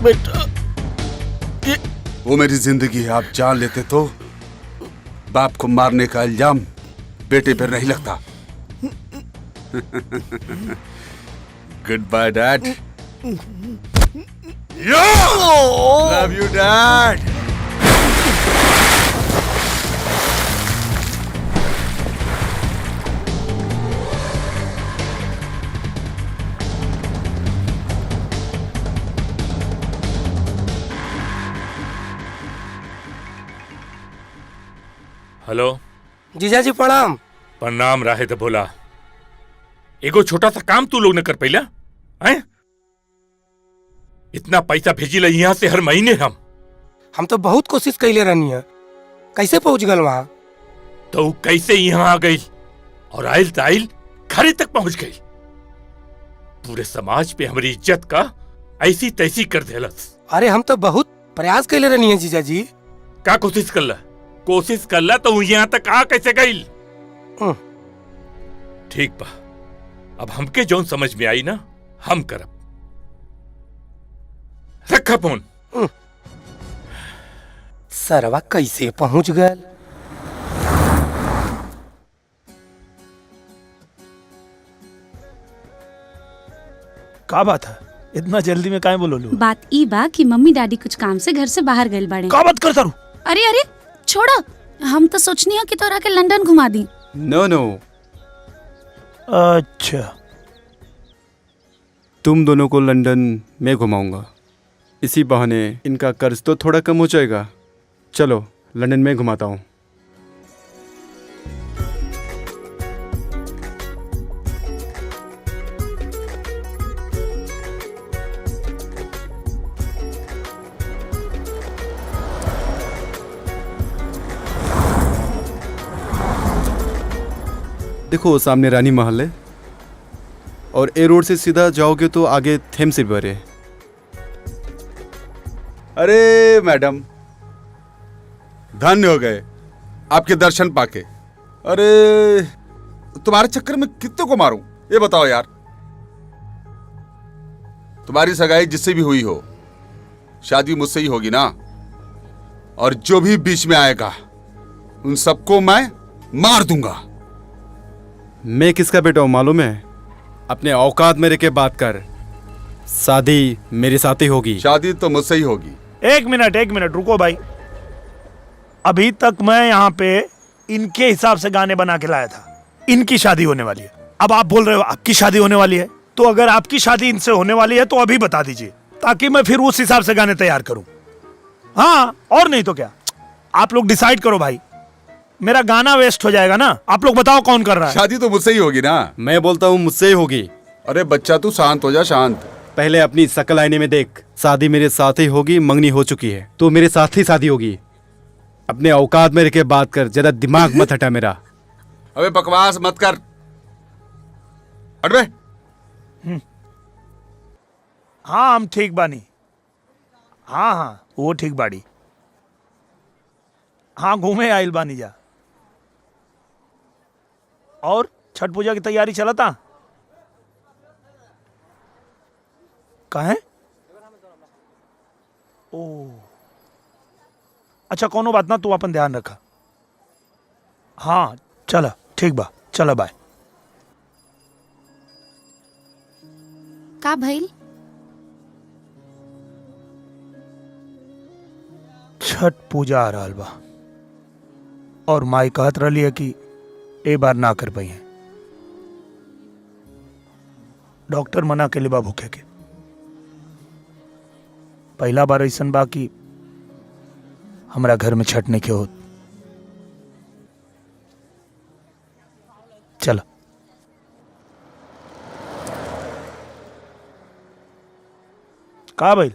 बेटा, वो मेरी जिंदगी है, आप जान लेते तो बाप को मारने का इल्जाम बेटे पर नहीं लगता। Good bye dad. Love you dad. Hello जीजा जी प्रणाम। प्रणाम राहे तो बोला। एगो छोटा सा काम तू लोग न कर पैला हैं? इतना पैसा भेजी ला यहाँ से हर महीने हम तो बहुत कोशिश कैले रहनी है, कैसे पहुंच गल वहाँ? तो कैसे यहाँ आ गई और आइल ताइल घरे तक पहुंच गई। पूरे समाज पे हमारी इज्जत का ऐसी तैसी कर देलस। अरे हम तो बहुत प्रयास कैले रहनी है जीजा जी। का कोशिश कर ला तो यहाँ तक आ कैसे गई? ठीक बा, अब हमके जौन समझ में आई ना हम करब। रखा फोन। सरवा कैसे पहुंच गए? का बात है, इतना जल्दी में काहे बोलो? बात ई बा कि मम्मी डैडी कुछ काम से घर से बाहर गए बाड़े। का बात करता रू? अरे छोड़ो, हम तो सोचनी है कि तोरा के लंदन घुमा दी। नो अच्छा, तुम दोनों को लंदन में घुमाऊंगा, इसी बहाने इनका कर्ज तो थोड़ा कम हो जाएगा। चलो लंदन में घुमाता हूँ। देखो सामने रानी महल है और ए रोड से सीधा जाओगे तो आगे थेम्स रिवर है। अरे मैडम, धन्य हो गए आपके दर्शन पाके। अरे तुम्हारे चक्कर में कितने को मारूं ये बताओ यार। तुम्हारी सगाई जिससे भी हुई हो, शादी मुझसे ही होगी ना। और जो भी बीच में आएगा उन सबको मैं मार दूंगा। मैं किसका बेटा हूँ मालूम है? अपने औकात में रह के बात कर। शादी मेरे साथ ही होगी। शादी तो मुझसे ही होगी। एक मिनट रुको भाई। अभी तक मैं यहाँ पे इनके हिसाब से गाने बना के लाया था। इनकी शादी होने वाली है, अब आप बोल रहे हो आपकी शादी होने वाली है। तो अगर आपकी शादी इनसे होने वाली है तो अभी बता दीजिए, ताकि मैं फिर उस हिसाब से गाने तैयार करूं। हाँ, और नहीं तो क्या। आप लोग डिसाइड करो भाई, मेरा गाना वेस्ट हो जाएगा ना। आप लोग बताओ कौन कर रहा है। शादी तो मुझसे ही होगी ना। मैं बोलता हूँ मुझसे ही होगी। अरे बच्चा तू शांत हो जा, शांत। पहले अपनी शकल आईने में देख। शादी मेरे साथ ही होगी, मंगनी हो चुकी है तो मेरे साथ ही शादी होगी। अपने औकात में रह के बात कर, ज्यादा दिमाग मत हटा मेरा। अबे बकवास मत कर, हट बे। हाँ हम ठीक बानी। हाँ वो ठीक बाड़ी। हाँ घूमे आइल बानी जा। और छठ पूजा की तैयारी चलता कहाँ है? ओ अच्छा, कोनो बात ना, तू अपन ध्यान रखा। हाँ चला ठीक बा, चला बाय। का भइल? छठ पूजा आ रहा बा और माई कहत रही है कि ए बार ना कर पाई है। डॉक्टर मना के लिए बा भूखे के। पहला बार ऐसन बा कि हमारा घर में छठ नहीं के होत। चलो का भाई?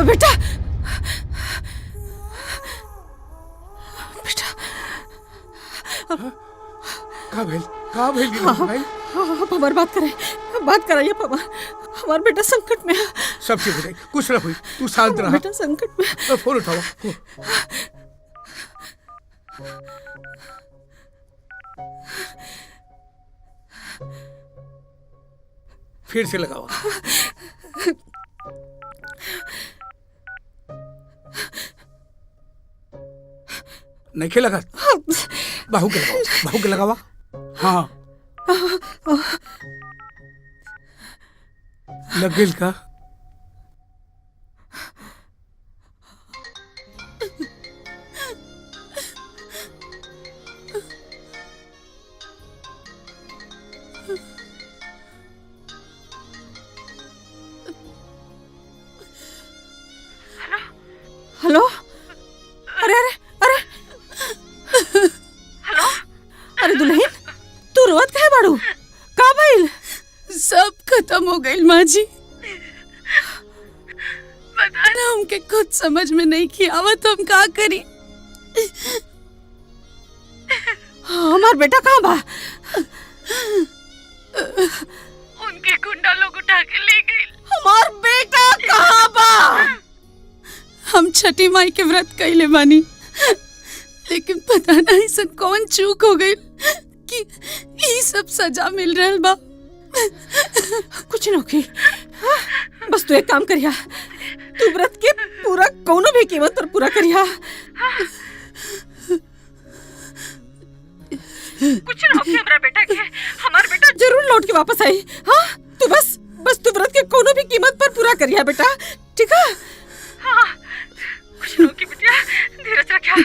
बेटा बेटा का भेल भाई? आप हमारी बात कराइए पापा। हमारा बेटा संकट में है। सब ठीक हो जाए, कुछ ना हुई, तू शांत रहा। बेटा संकट में। फोन उठाओ। फिर से लगाओ। नहीं खेला कर। बाहू के लगावा। हाँ लग गई का? हेलो। अरे अरे अरे हेलो। अरे दुल्हन, तू रोवत काहे बाड़ू? का भइल? सब खत्म हो गई माँ जी। पता ना हमके कुछ समझ में नहीं किया आवत हम का करी। हमार बेटा कहाँ बा? उनके गुंडा लोग उठा के ले गए। हमार बेटा कहाँ बा? हम छठी माई के व्रत कैले बानी, लेकिन पता नहीं सन कौन चूक हो गई कि ये सब सजा मिल रहल बा। कुछ न होगी, बस तू एक काम करिया, तू व्रत के पूरा कोनो भी कीमत पर पूरा करिया। कुछ न होगी हमरा बेटा के, हमार बेटा जरूर लौट के वापस आई। हाँ, तू बस तू व्रत के कोनो भी कीमत पर पूरा करिया बेटा, ठीक है? हाँ, कुछ न होगी बिटिया, धीरज रखिया।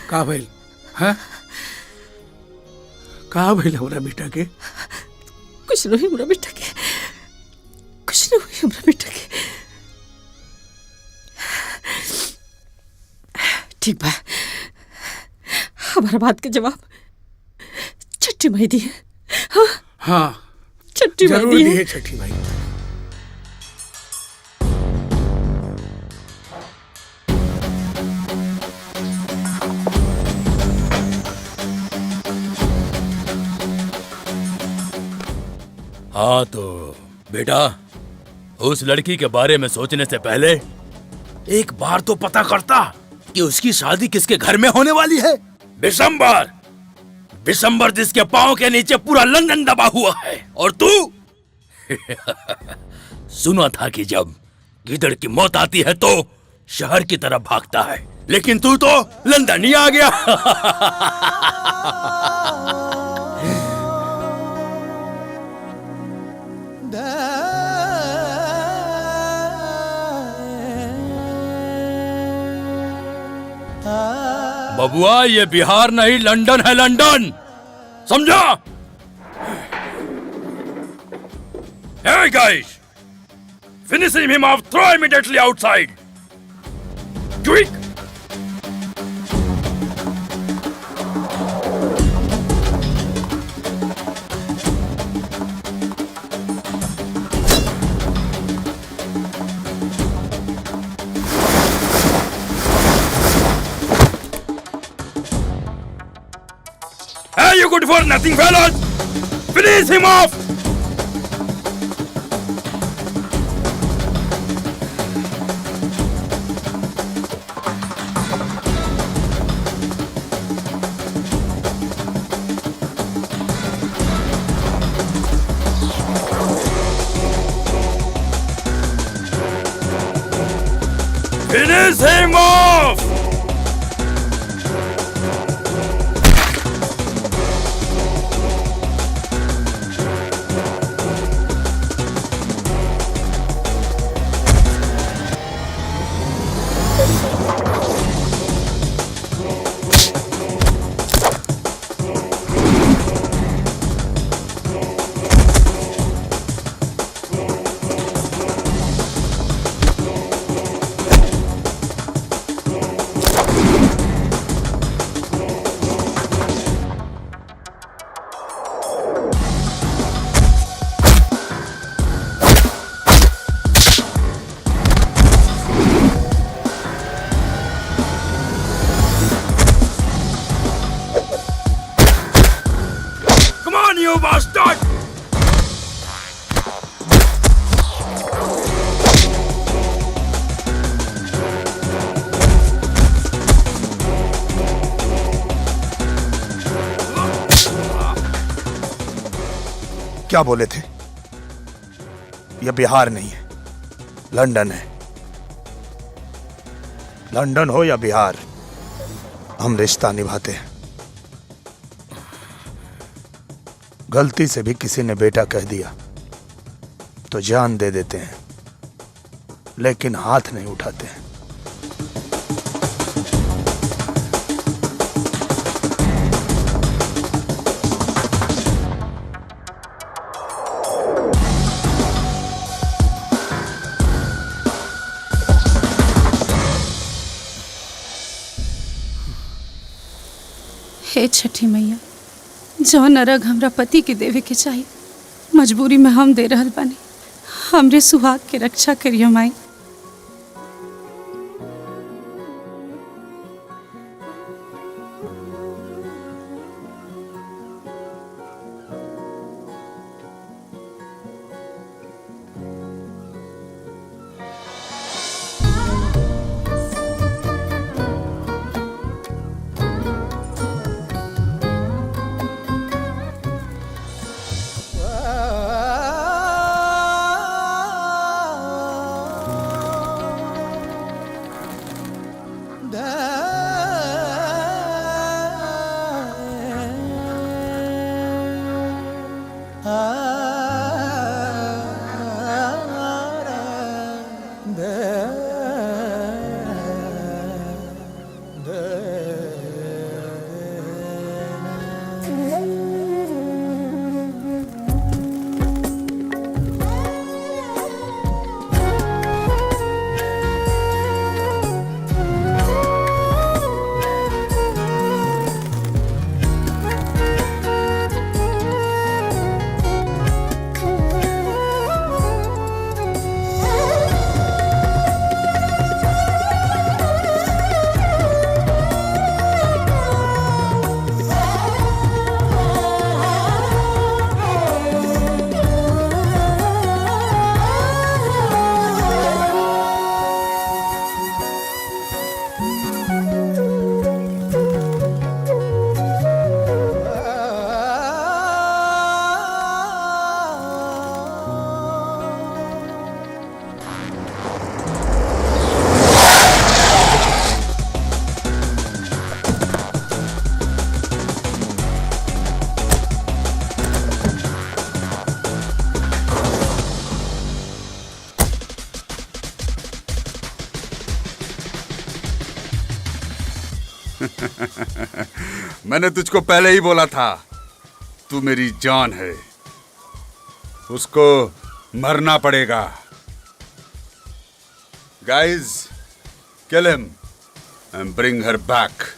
का भइल? हाँ, का भइल हमरा बेटा के? कुछ नहीं हमरा बेटा के, कुछ नहीं हुई हमरा बेटा के। ठीक बा, हमारा बात के जवाब छठी माई दी है। हाँ, हाँ, छठी माई जरूर दी दी है। है छठी माई। हाँ तो बेटा, उस लड़की के बारे में सोचने से पहले एक बार तो पता करता कि उसकी शादी किसके घर में होने वाली है। बिशंबर, बिशंबर जिसके पांव के नीचे पूरा लंदन दबा हुआ है। और तू सुना था कि जब गिदड़ की मौत आती है तो शहर की तरफ भागता है, लेकिन तू तो लंदन ही आ गया। बबुआ, ये बिहार नहीं लंदन है, लंदन, समझा? Hey guys, finishing him off, throw immediately outside. Quick! Hey, you good for nothing, fellas! Finish him off! Finish him off! Come on, you bastard! क्या बोले थे? यह बिहार नहीं है, लंदन है। लंदन हो या बिहार, हम रिश्ता निभाते हैं। गलती से भी किसी ने बेटा कह दिया तो जान दे देते हैं, लेकिन हाथ नहीं उठाते हैं। हे छठी मैया, जौन अरग हमरा पति के देवे के चाहिए मजबूरी में हम दे रहल बानी। हमरे सुहाग के रक्षा करियो माई। मैंने तुझको पहले ही बोला था, तू मेरी जान है, उसको मरना पड़ेगा। Guys, kill him and bring her back.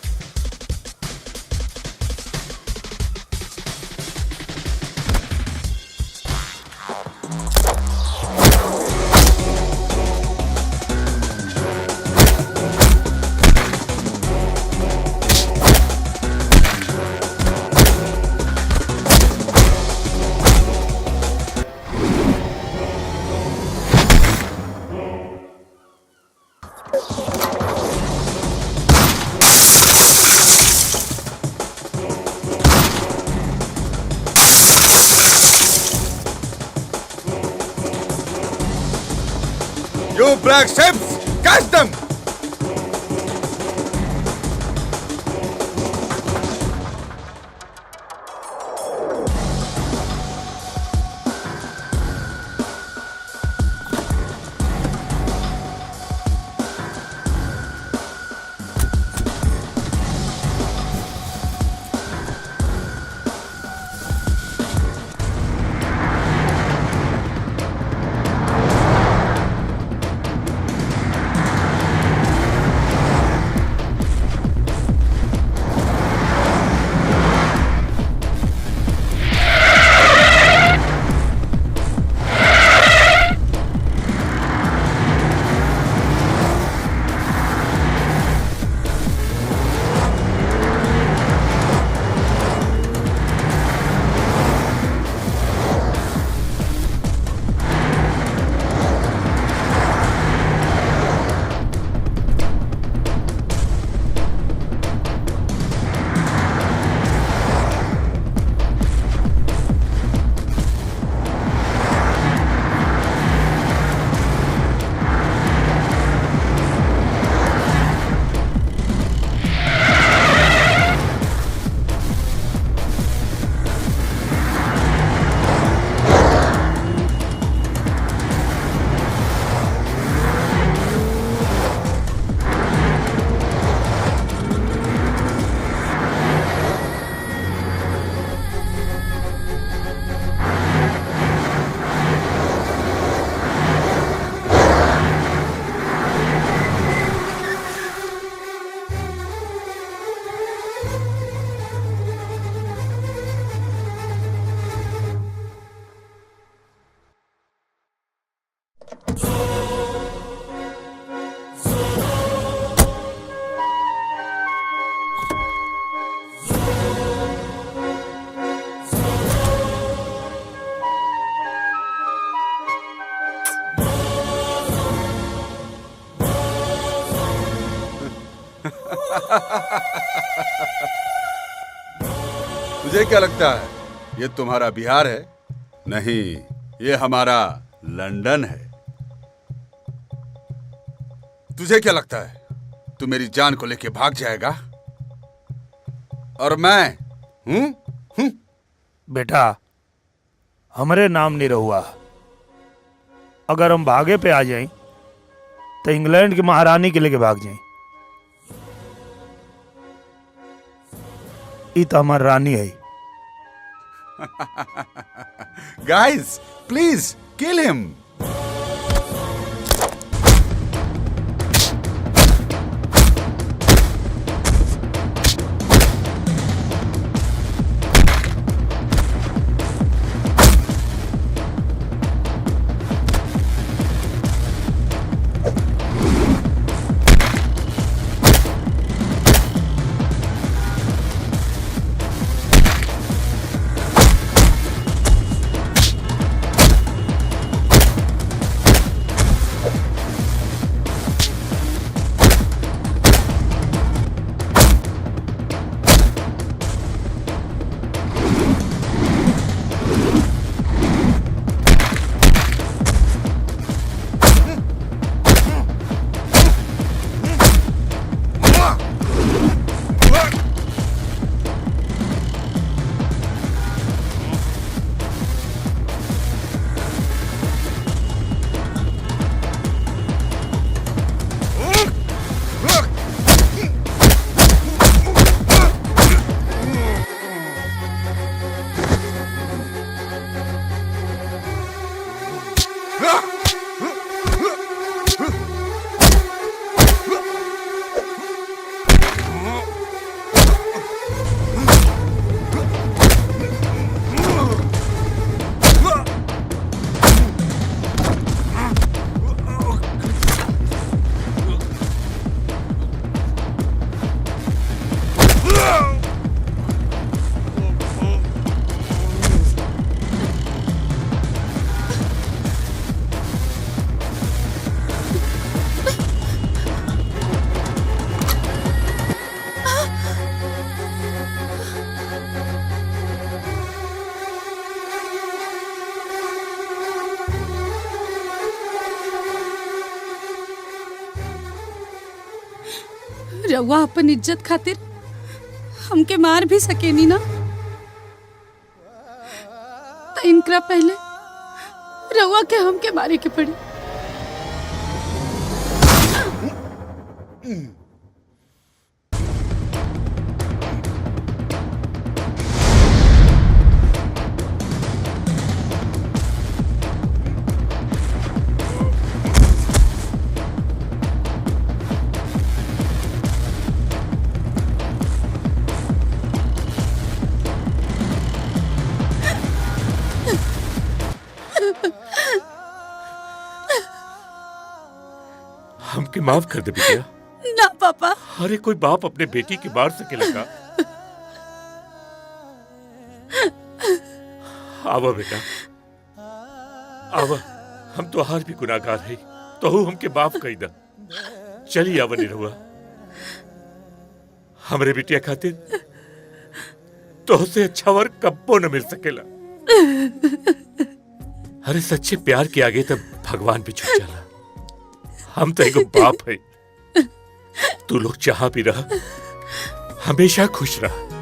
You black ships, catch them! तुझे क्या लगता है ये तुम्हारा बिहार है? नहीं, ये हमारा लंदन है। तुझे क्या लगता है तू मेरी जान को लेके भाग जाएगा? और मैं बेटा, हमारे नाम नहीं रहुआ। अगर हम भागे पे आ जाएं तो इंग्लैंड की महारानी के लेके भाग जाएं। ये तो हमारी रानी है। Guys, please kill him. रउआ अपन इज्जत खातिर हमके मार भी सकेनी ना, तो इनकरा पहले रउआ के हमके मारे के पड़ी। हमके माफ कर दे बिटिया। ना पापा। अरे कोई बाप अपने बेटी की मार सकेला का? आवा बेटा, आवा, हम तो हार भी गुनाहगार है, तो हमके माफ कर दा। चलिए आवा निरहुआ, हमरे बिटिया खातिर तो से अच्छा वर कब्बो न मिल सकेला। अरे सच्चे प्यार के आगे तब भगवान भी झुक जाला। हम तो एक बाप है, तू लोग जहां भी रहा हमेशा खुश रहा।